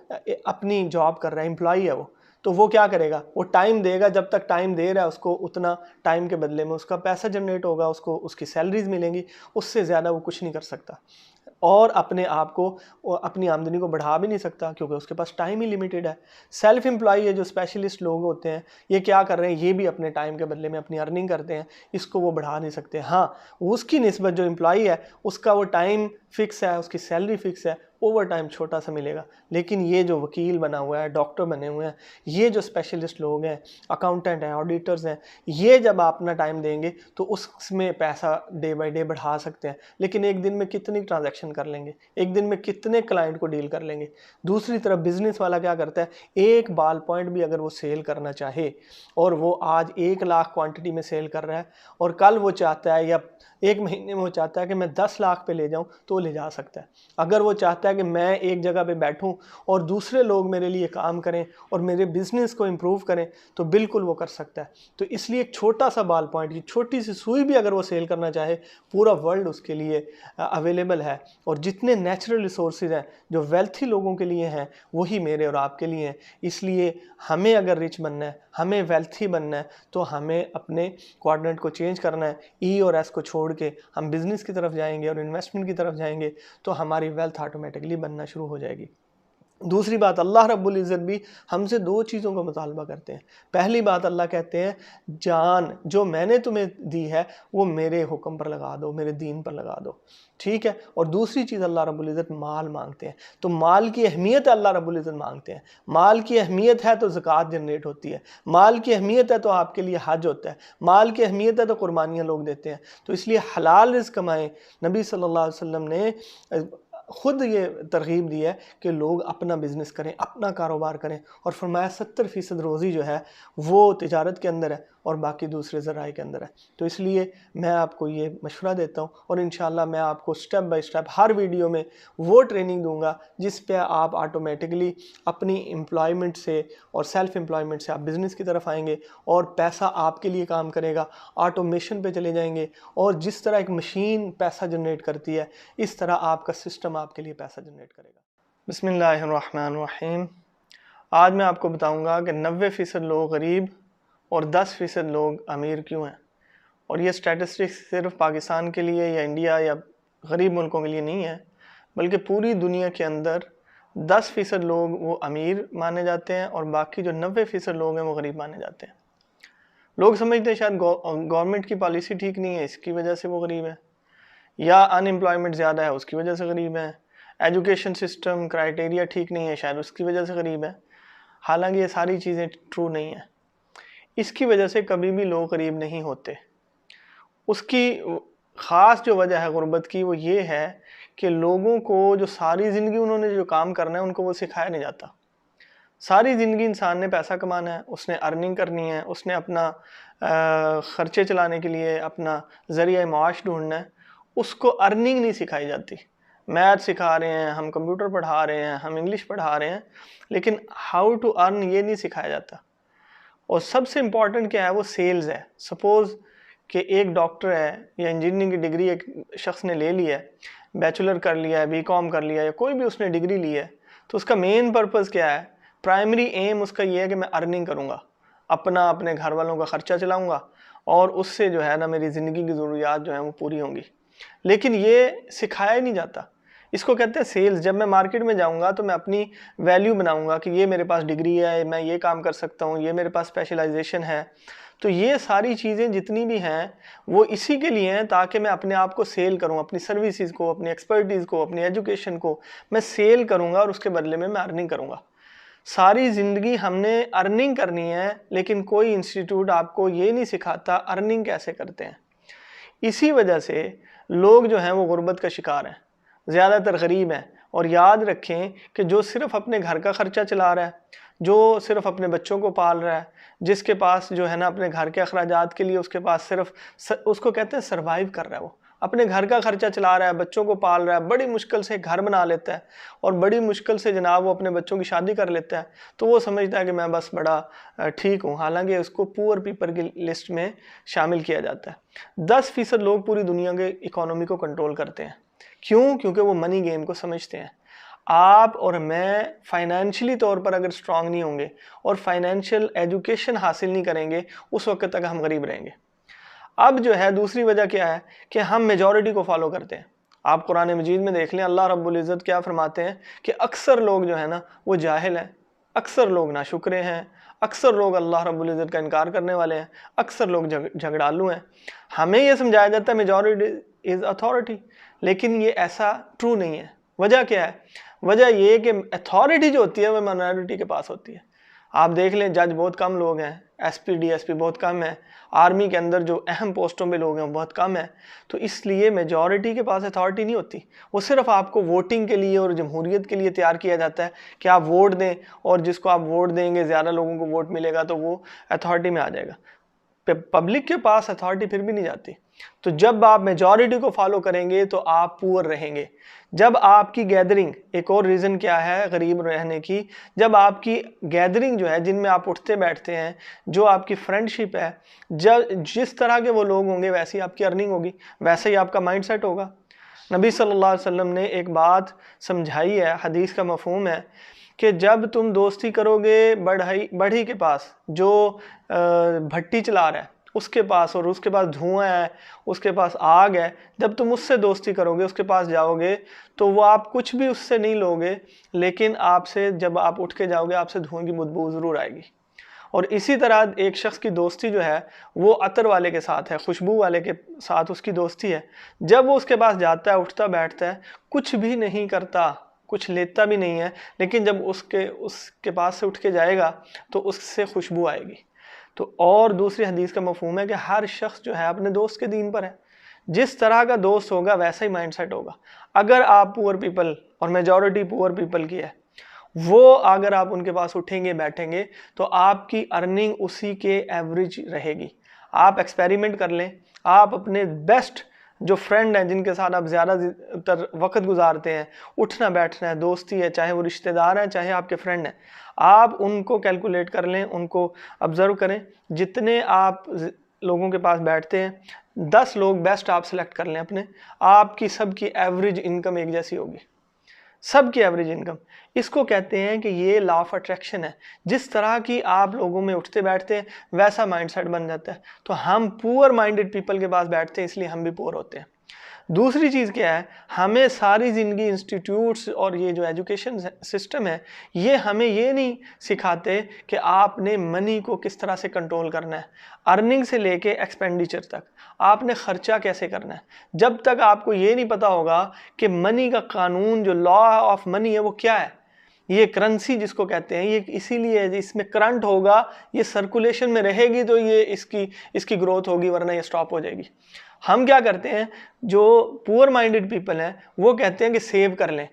[SPEAKER 1] अपनी जॉब कर रहा है, एम्प्लॉई है वो, तो वो क्या करेगा, वो टाइम देगा, जब तक टाइम दे रहा है उसको उतना टाइम के बदले में उसका पैसा जनरेट होगा, उसको उसकी सैलरीज मिलेंगी, उससे ज़्यादा वो कुछ नहीं कर सकता। और अपने आप को, अपनी आमदनी को बढ़ा भी नहीं सकता, क्योंकि उसके पास टाइम ही लिमिटेड है। सेल्फ एम्प्लॉई है, जो स्पेशलिस्ट लोग होते हैं, ये क्या कर रहे हैं, ये भी अपने टाइम के बदले में अपनी अर्निंग करते हैं, इसको वो बढ़ा नहीं सकते। हाँ, उसकी निस्बत जो एम्प्लॉई है उसका वो टाइम फिक्स है, उसकी सैलरी फिक्स है, ओवर टाइम छोटा सा मिलेगा। लेकिन ये जो वकील बना हुआ है, डॉक्टर बने हुए हैं, ये जो स्पेशलिस्ट लोग हैं, अकाउंटेंट हैं, ऑडिटर्स हैं, ये जब आप अपना टाइम देंगे तो उसमें पैसा डे बाय डे बढ़ा सकते हैं। लेकिन एक दिन में कितनी ट्रांजैक्शन कर लेंगे, एक दिन में कितने क्लाइंट को डील कर लेंगे। दूसरी तरफ बिजनेस वाला क्या करता है, एक बाल पॉइंट भी अगर वो सेल करना चाहे, और वो आज 1 लाख क्वांटिटी में सेल कर रहा है, और कल वो चाहता है या एक महीने में वो चाहता है कि मैं 10 लाख पे ले जाऊं, तो ले जा सकता है। अगर वो चाहता है कि मैं एक जगह पे बैठूं और दूसरे लोग मेरे लिए काम करें और मेरे बिजनेस को इम्प्रूव करें, तो बिल्कुल वो कर सकता है। तो इसलिए एक छोटा सा बाल पॉइंट, की छोटी सी सुई भी अगर वो सेल करना चाहे, पूरा वर्ल्ड उसके लिए अवेलेबल है। और जितने नेचुरल रिसोर्सेज हैं जो वेल्थी लोगों के लिए हैं, वही मेरे और आपके लिए हैं। इसलिए हमें अगर रिच बनना है, हमें वेल्थी बनना है, तो हमें अपने क्वाड्रेंट को चेंज करना है। ई और एस को छोड़ के हम बिजनेस की तरफ जाएंगे और इन्वेस्टमेंट की तरफ जाएंगे, तो हमारी वेल्थ ऑटोमेटिकली बनना शुरू हो जाएगी। दूसरी बात, अल्लाह रब्बुल इज़्ज़त भी हमसे 2 चीज़ों का मुतालबा करते हैं। पहली बात, अल्लाह कहते हैं, जान जो मैंने तुम्हें दी है वो मेरे हुक्म पर लगा दो, मेरे दीन पर लगा दो, ठीक है। और दूसरी चीज़, अल्लाह रब्बुल इज़्ज़त माल मांगते हैं। तो माल की अहमियत अल्लाह रब्बुल इज़्ज़त मांगते हैं। माल की अहमियत है तो ज़कात जनरेट होती है, माल की अहमियत है तो आपके लिए हज होता है, माल की अहमियत है तो कुर्बानियाँ लोग देते हैं। तो इसलिए हलाल रिज़्क़ कमाएं। नबी सल्लल्लाहु अलैहि वसल्लम ने खुद ये तरगीब दी है कि लोग अपना बिज़नेस करें, अपना कारोबार करें, और फरमाया 70% रोज़ी जो है वो तिजारत के अंदर है और बाकी दूसरे ज़राए के अंदर है। तो इसलिए मैं आपको ये मशवरा देता हूँ, और इंशाल्लाह मैं आपको step by step her video में वो ट्रेनिंग दूंगा जिस पे आप ऑटोमेटिकली अपनी एम्प्लॉयमेंट से और सेल्फ एम्प्लॉयमेंट से आप बिज़नेस की तरफ आएंगे, और पैसा आपके लिए काम करेगा, ऑटोमेशन पे चले जाएंगे। और जिस तरह एक मशीन पैसा जनरेट करती है, इस तरह आपका सिस्टम आपके लिए पैसा जनरेट करेगा। बिस्मिल्लाहिर्रहमानिर्रहीम। आज मैं आपको बताऊंगा कि 90% लोग गरीब और 10% लोग अमीर क्यों हैं। और ये स्टैटिस्टिक्स सिर्फ पाकिस्तान के लिए या इंडिया या गरीब मुल्कों के लिए नहीं है, बल्कि पूरी दुनिया के अंदर 10% लोग वो अमीर माने जाते हैं और बाकी जो 90% लोग हैं वो गरीब माने जाते हैं। लोग समझते हैं शायद गवर्नमेंट की पॉलिसी ठीक नहीं है, इसकी वजह से वो गरीब है, या अनएम्प्लॉयमेंट ज़्यादा है उसकी वजह से गरीब है, एजुकेशन सिस्टम क्राइटेरिया ठीक नहीं है शायद उसकी वजह से गरीब है। हालांकि ये सारी चीज़ें ट्रू नहीं है। इसकी वजह से कभी भी लोग गरीब नहीं होते। उसकी ख़ास जो वजह है गुर्बत की वो ये है कि लोगों को जो सारी ज़िंदगी उन्होंने जो काम करना है उनको वो सिखाया नहीं जाता। सारी ज़िंदगी इंसान ने पैसा कमाना है, उसने अर्निंग करनी है, उसने अपना ख़र्चे चलाने के लिए अपना ज़रिया माश ढूंढना है, उसको अर्निंग नहीं सिखाई जाती। मैथ सिखा रहे हैं, हम कंप्यूटर पढ़ा रहे हैं, हम इंग्लिश पढ़ा रहे हैं, लेकिन हाउ टू अर्न ये नहीं सिखाया जाता। और सबसे इम्पॉर्टेंट क्या है, वो सेल्स है। सपोज़ कि एक डॉक्टर है या इंजीनियरिंग की डिग्री एक शख्स ने ले ली है, बैचलर कर लिया है, बीकॉम कर लिया है, या कोई भी उसने डिग्री ली है, तो उसका मेन पर्पज़ क्या है, प्राइमरी एम उसका ये है कि मैं अर्निंग करूँगा, अपने घर वालों का ख़र्चा चलाऊँगा और उससे जो है ना मेरी ज़िंदगी की ज़रूरियात जो हैं वो पूरी होंगी। लेकिन ये सिखाया ही नहीं जाता। इसको कहते हैं सेल्स। जब मैं मार्केट में जाऊंगा तो मैं अपनी वैल्यू बनाऊंगा कि ये मेरे पास डिग्री है, मैं ये काम कर सकता हूँ, ये मेरे पास स्पेशलाइजेशन है। तो ये सारी चीज़ें जितनी भी हैं वो इसी के लिए हैं ताकि मैं अपने आप को सेल करूँ, अपनी सर्विसेज को, अपनी एक्सपर्टीज़ को, अपनी एजुकेशन को मैं सेल करूँगा और उसके बदले में मैं अर्निंग करूँगा। सारी ज़िंदगी हमने अर्निंग करनी है, लेकिन कोई इंस्टीट्यूट आपको ये नहीं सिखाता अर्निंग कैसे करते हैं। इसी वजह से लोग जो हैं वो गुर्बत का शिकार हैं, ज़्यादातर गरीब हैं। और याद रखें कि जो सिर्फ़ अपने घर का ख़र्चा चला रहा है, जो सिर्फ़ अपने बच्चों को पाल रहा है, जिसके पास जो है ना अपने घर के अखराजात के लिए उसके पास सिर्फ उसको कहते हैं सर्वाइव कर रहा है, वो अपने घर का ख़र्चा चला रहा है, बच्चों को पाल रहा है, बड़ी मुश्किल से घर बना लेता है और बड़ी मुश्किल से जनाब वो अपने बच्चों की शादी कर लेता है, तो वो समझता है कि मैं बस बड़ा ठीक हूँ। हालांकि उसको पुअर पीपल की लिस्ट में शामिल किया जाता है। 10% लोग पूरी दुनिया के इकोनॉमी को कंट्रोल करते हैं। क्यों? क्योंकि वो मनी गेम को समझते हैं। आप और मैं फाइनेंशियली तौर पर अगर स्ट्रांग नहीं होंगे और फाइनेंशियल एजुकेशन हासिल नहीं करेंगे, उस वक्त तक हम गरीब रहेंगे। अब जो है दूसरी वजह क्या है कि हम मेजॉरिटी को फॉलो करते हैं। आप कुरान मजीद में देख लें, अल्लाह रब्बुल इज़्ज़त क्या फरमाते हैं कि अक्सर लोग जो है ना वो जाहिल हैं, अक्सर लोग नाशुक्रे हैं, अक्सर लोग अल्लाह रब्बुल इज़्ज़त का इनकार करने वाले हैं, अक्सर लोग झगड़ालू हैं। हमें ये समझाया जाता है मेजॉरिटी इज़ अथॉरिटी, लेकिन ये ऐसा ट्रू नहीं है। वजह क्या है? वजह ये कि अथॉरिटी जो होती है वो माइनॉरिटी के पास होती है। आप देख लें, जज बहुत कम लोग हैं, एसपी डीएसपी बहुत कम है, आर्मी के अंदर जो अहम पोस्टों पे लोग हैं वो बहुत कम है। तो इसलिए मेजॉरिटी के पास अथॉरिटी नहीं होती। वो सिर्फ आपको वोटिंग के लिए और जमहूरियत के लिए तैयार किया जाता है कि आप वोट दें, और जिसको आप वोट देंगे ज़्यादा लोगों को वोट मिलेगा तो वो अथॉरिटी में आ जाएगा। पब्लिक के पास अथॉरिटी फिर भी नहीं जाती। तो जब आप मेजॉरिटी को फॉलो करेंगे तो आप पुअर रहेंगे। जब आपकी गैदरिंग, एक और रीज़न क्या है गरीब रहने की, जब आपकी गैदरिंग जो है जिनमें आप उठते बैठते हैं, जो आपकी फ्रेंडशिप है, जब जिस तरह के वो लोग होंगे वैसी आपकी अर्निंग होगी, वैसे ही आपका माइंड सेट होगा। नबी सल्लल्लाहु अलैहि वसल्लम ने एक बात समझाई है, हदीस का मफहूम है कि जब तुम दोस्ती करोगे बढ़ई के पास जो भट्टी चला रहा है उसके पास, और उसके पास धुआं है, उसके पास आग है, जब तुम उससे दोस्ती करोगे, उसके पास जाओगे, तो वो आप कुछ भी उससे नहीं लोगे, लेकिन आपसे जब आप उठ के जाओगे आपसे धुएं की बदबू ज़रूर आएगी। और इसी तरह एक शख्स की दोस्ती जो है वो अतर वाले के साथ है, खुशबू वाले के साथ उसकी दोस्ती है। जब वो उसके पास जाता है, उठता बैठता है, कुछ भी नहीं करता, कुछ लेता भी नहीं है, लेकिन जब उसके पास से उठ के जाएगा तो उससे खुशबू आएगी। तो और दूसरी हदीस का मफहूम है कि हर शख्स जो है अपने दोस्त के दीन पर है। जिस तरह का दोस्त होगा वैसा ही माइंडसेट होगा। अगर आप पुअर पीपल, और मेजॉरिटी पुअर पीपल की है, वो अगर आप उनके पास उठेंगे बैठेंगे तो आपकी अर्निंग उसी के एवरेज रहेगी। आप एक्सपेरिमेंट कर लें, आप अपने बेस्ट जो फ्रेंड हैं जिनके साथ आप ज़्यादातर वक्त गुजारते हैं, उठना बैठना है, दोस्ती है, चाहे वो रिश्तेदार हैं चाहे आपके फ्रेंड हैं, आप उनको कैलकुलेट कर लें, उनको ऑब्ज़र्व करें। जितने आप लोगों के पास बैठते हैं, 10 लोग बेस्ट आप सेलेक्ट कर लें अपने, आपकी सबकी एवरेज इनकम एक जैसी होगी, सबकी एवरेज इनकम। इसको कहते हैं कि ये लॉ ऑफ अट्रैक्शन है। जिस तरह की आप लोगों में उठते बैठते हैं वैसा माइंडसेट बन जाता है। तो हम पुअर माइंडेड पीपल के पास बैठते हैं, इसलिए हम भी पुअर होते हैं। दूसरी चीज़ क्या है, हमें सारी ज़िंदगी इंस्टीट्यूट्स और ये जो एजुकेशन सिस्टम है ये हमें ये नहीं सिखाते कि आपने मनी को किस तरह से कंट्रोल करना है, अर्निंग से लेके एक्सपेंडिचर तक आपने ख़र्चा कैसे करना है। जब तक आपको ये नहीं पता होगा कि मनी का कानून, जो लॉ ऑफ मनी है वो क्या है, ये करेंसी जिसको कहते हैं, ये इसीलिए इसमें करंट होगा, ये सर्कुलेशन में रहेगी तो ये इसकी ग्रोथ होगी, वरना ये स्टॉप हो जाएगी। हम क्या करते हैं, जो पुअर माइंडेड पीपल हैं वो कहते हैं कि सेव कर लें,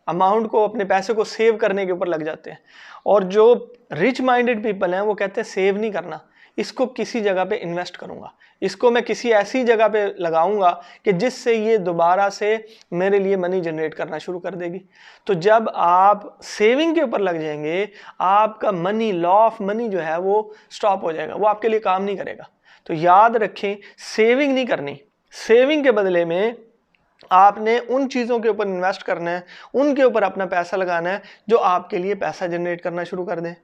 [SPEAKER 1] अमाउंट को, अपने पैसे को सेव करने के ऊपर लग जाते हैं। और जो रिच माइंडेड पीपल हैं वो कहते हैं सेव नहीं करना, इसको किसी जगह पे इन्वेस्ट करूंगा, इसको मैं किसी ऐसी जगह पे लगाऊंगा कि जिससे ये दोबारा से मेरे लिए मनी जनरेट करना शुरू कर देगी। तो जब आप सेविंग के ऊपर लग जाएंगे, आपका मनी, लॉ ऑफ मनी जो है वो स्टॉप हो जाएगा, वो आपके लिए काम नहीं करेगा। तो याद रखें, सेविंग नहीं करनी, सेविंग के बदले में आपने उन चीज़ों के ऊपर इन्वेस्ट करना है, उनके ऊपर अपना पैसा लगाना है जो आपके लिए पैसा जनरेट करना शुरू कर दें।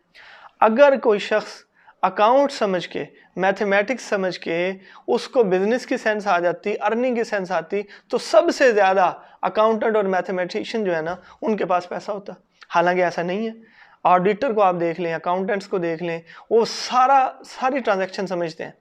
[SPEAKER 1] अगर कोई शख्स अकाउंट समझ के, मैथमेटिक्स समझ के उसको बिजनेस की सेंस आ जाती, अर्निंग की सेंस आती, तो सबसे ज़्यादा अकाउंटेंट और मैथमेटिशियन जो है ना उनके पास पैसा होता। हालांकि ऐसा नहीं है। ऑडिटर को आप देख लें, अकाउंटेंट्स को देख लें, वो सारी ट्रांजैक्शन समझते हैं।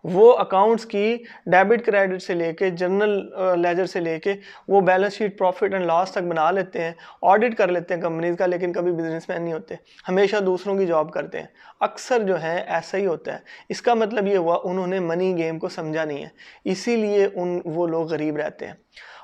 [SPEAKER 1] वो अकाउंट्स की डेबिट क्रेडिट से लेके, जनरल लेजर से लेके, वो balance sheet, profit and loss तक बना लेते हैं, ऑडिट कर लेते हैं कंपनीज का, लेकिन कभी बिजनेसमैन नहीं होते, हमेशा दूसरों की जॉब करते हैं। अक्सर जो है ऐसा ही होता है। इसका मतलब ये हुआ उन्होंने मनी गेम को समझा नहीं है, इसीलिए वो लोग गरीब रहते हैं।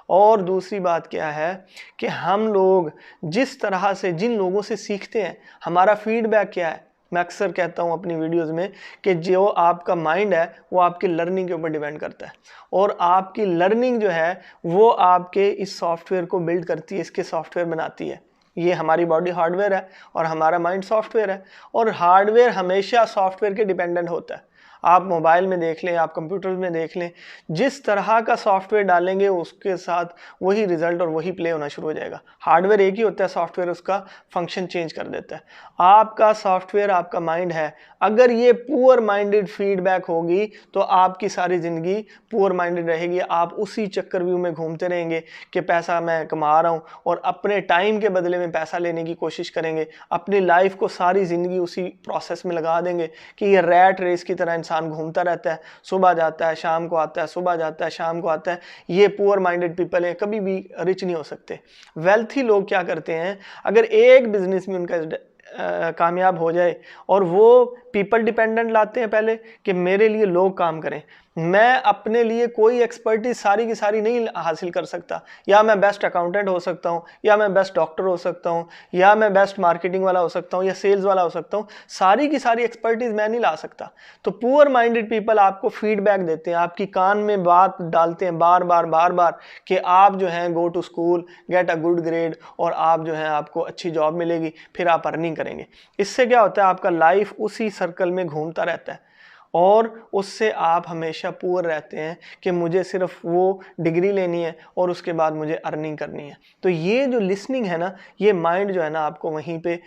[SPEAKER 1] और दूसरी बात क्या है कि हम लोग जिस तरह से, जिन लोगों से सीखते हैं, हमारा फीडबैक क्या है। मैं अक्सर कहता हूँ अपनी वीडियोस में कि जो आपका माइंड है वो आपकी लर्निंग के ऊपर डिपेंड करता है, और आपकी लर्निंग जो है वो आपके इस सॉफ्टवेयर को बिल्ड करती है, इसके सॉफ्टवेयर बनाती है। ये हमारी बॉडी हार्डवेयर है और हमारा माइंड सॉफ्टवेयर है, और हार्डवेयर हमेशा सॉफ्टवेयर के डिपेंडेंट होता है। आप मोबाइल में देख लें, आप कंप्यूटर में देख लें, जिस तरह का सॉफ्टवेयर डालेंगे उसके साथ वही रिजल्ट और वही प्ले होना शुरू हो जाएगा। हार्डवेयर एक ही होता है, सॉफ्टवेयर उसका फंक्शन चेंज कर देता है। आपका सॉफ्टवेयर आपका माइंड है, अगर ये पुअर माइंडेड फीडबैक होगी तो आपकी सारी ज़िंदगी पुअर माइंडेड रहेगी। आप उसी चक्कर में घूमते रहेंगे कि पैसा मैं कमा रहा हूँ, और अपने टाइम के बदले में पैसा लेने की कोशिश करेंगे, अपनी लाइफ को सारी ज़िंदगी उसी प्रोसेस में लगा देंगे कि ये रैट रेस की तरह इंसान घूमता रहता है, सुबह जाता है शाम को आता है, सुबह जाता है शाम को आता है। ये पुअर माइंडेड पीपल हैं, कभी भी रिच नहीं हो सकते। वेल्थी लोग क्या करते हैं, अगर एक बिजनेस में उनका कामयाब हो जाए, और वो पीपल डिपेंडेंट लाते हैं पहले कि मेरे लिए लोग काम करें, मैं अपने लिए कोई एक्सपर्टीज सारी की सारी नहीं हासिल कर सकता। या मैं बेस्ट अकाउंटेंट हो सकता हूँ, या मैं बेस्ट डॉक्टर हो सकता हूँ, या मैं बेस्ट मार्केटिंग वाला हो सकता हूँ, या सेल्स वाला हो सकता हूँ, सारी की सारी एक्सपर्टीज मैं नहीं ला सकता। तो पुअर माइंडेड पीपल आपको फीडबैक देते हैं, आपकी कान में बात डालते हैं बार बार कि आप जो हैं go to school, get a good grade, और आप जो हैं आपको अच्छी जॉब मिलेगी, फिर आप अर्निंग करेंगे। इससे क्या होता है, आपका लाइफ उसी सर्कल में घूमता रहता है, और उससे आप हमेशा पुअर रहते हैं कि मुझे सिर्फ वो डिग्री लेनी है और उसके बाद मुझे अर्निंग करनी है। तो ये जो लिसनिंग है ना, ये माइंड जो है ना आपको वहीं पे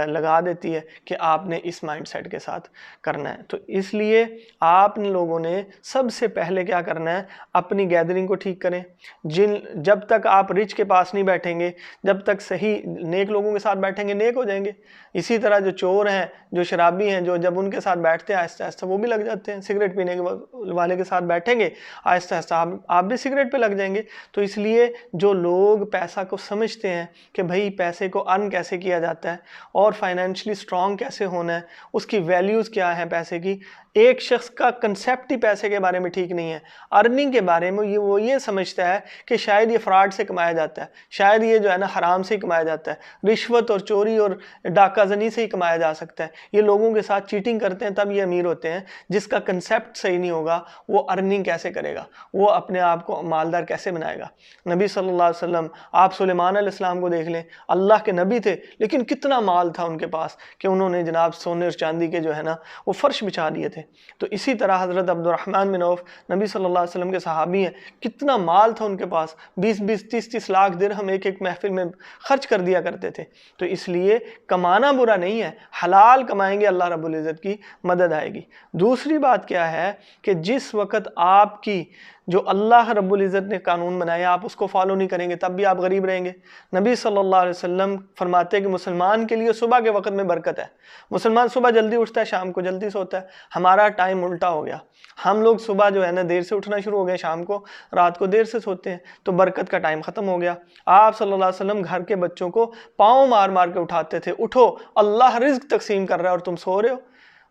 [SPEAKER 1] लगा देती है कि आपने इस माइंडसेट के साथ करना है। तो इसलिए आप लोगों ने सबसे पहले क्या करना है, अपनी गैदरिंग को ठीक करें। जब तक आप रिच के पास नहीं बैठेंगे, जब तक सही नेक लोगों के साथ बैठेंगे, नेक हो जाएंगे। इसी तरह जो चोर हैं, जो शराबी हैं, जो जब उनके साथ बैठते हैं आहिस्ता आहिस्ता वो भी लग जाते हैं। सिगरेट पीने के वाले के साथ बैठेंगे, आहिस्ता आहिस्ता आप भी सिगरेट पे लग जाएंगे। तो इसलिए जो लोग पैसा को समझते हैं कि भाई पैसे को अर्न कैसे किया जाता है और फाइनेंशियली स्ट्रांग कैसे होना है, उसकी वैल्यूज़ क्या है पैसे की, एक शख्स का कंसेप्ट ही पैसे के बारे में ठीक नहीं है। अर्निंग के बारे में वो ये समझता है कि शायद ये फ्रॉड से कमाया जाता है, शायद ये जो है ना हराम से ही कमाया जाता है, रिश्वत और चोरी और डाकाजनी से ही कमाया जा सकता है, ये लोगों के साथ चीटिंग करते हैं तब ये अमीर होते हैं। जिसका कंसेप्ट सही नहीं होगा वो अर्निंग कैसे करेगा, वो अपने आप को मालदार कैसे बनाएगा। नबी सल्लल्लाहु अलैहि वसल्लम, आप सुलेमान अलैहिस्सलाम को देख लें, अल्लाह के नबी थे लेकिन कितना माल था उनके पास कि उन्होंने जनाब सोने और चांदी के जो है ना वो फर्श बिछा दिए थे। तो इसी तरह हज़रत अब्दुर्रहमान बिन औफ नबी सल्लल्लाहु अलैहि वसल्लम के सहाबी हैं, कितना माल था उनके पास, 20-20 30-30 लाख दिरहम एक एक महफिल में खर्च कर दिया करते थे। तो इसलिए कमाना बुरा नहीं है, हलाल कमाएंगे अल्लाह रब्बुल इज़्ज़त की मदद आएगी। दूसरी बात क्या है कि जिस वक़्त आपकी जो अल्लाह रब्बुल इज़्ज़त ने कानून बनाया आप उसको फॉलो नहीं करेंगे तब भी आप गरीब रहेंगे। नबी सल्लल्लाहु अलैहि वसल्लम फरमाते हैं कि मुसलमान के लिए सुबह के वक़्त में बरकत है। मुसलमान सुबह जल्दी उठता है, शाम को जल्दी सोता है। हमारा टाइम उल्टा हो गया, हम लोग सुबह जो है ना देर से उठना शुरू हो गए, शाम को रात को देर से सोते हैं, तो बरकत का टाइम ख़त्म हो गया। आप सल्लल्लाहु अलैहि वसल्लम घर के बच्चों को पाँव मार मार के उठाते थे, उठो अल्लाह रिज़्क तकसीम कर रहा है और तुम सो रहे हो।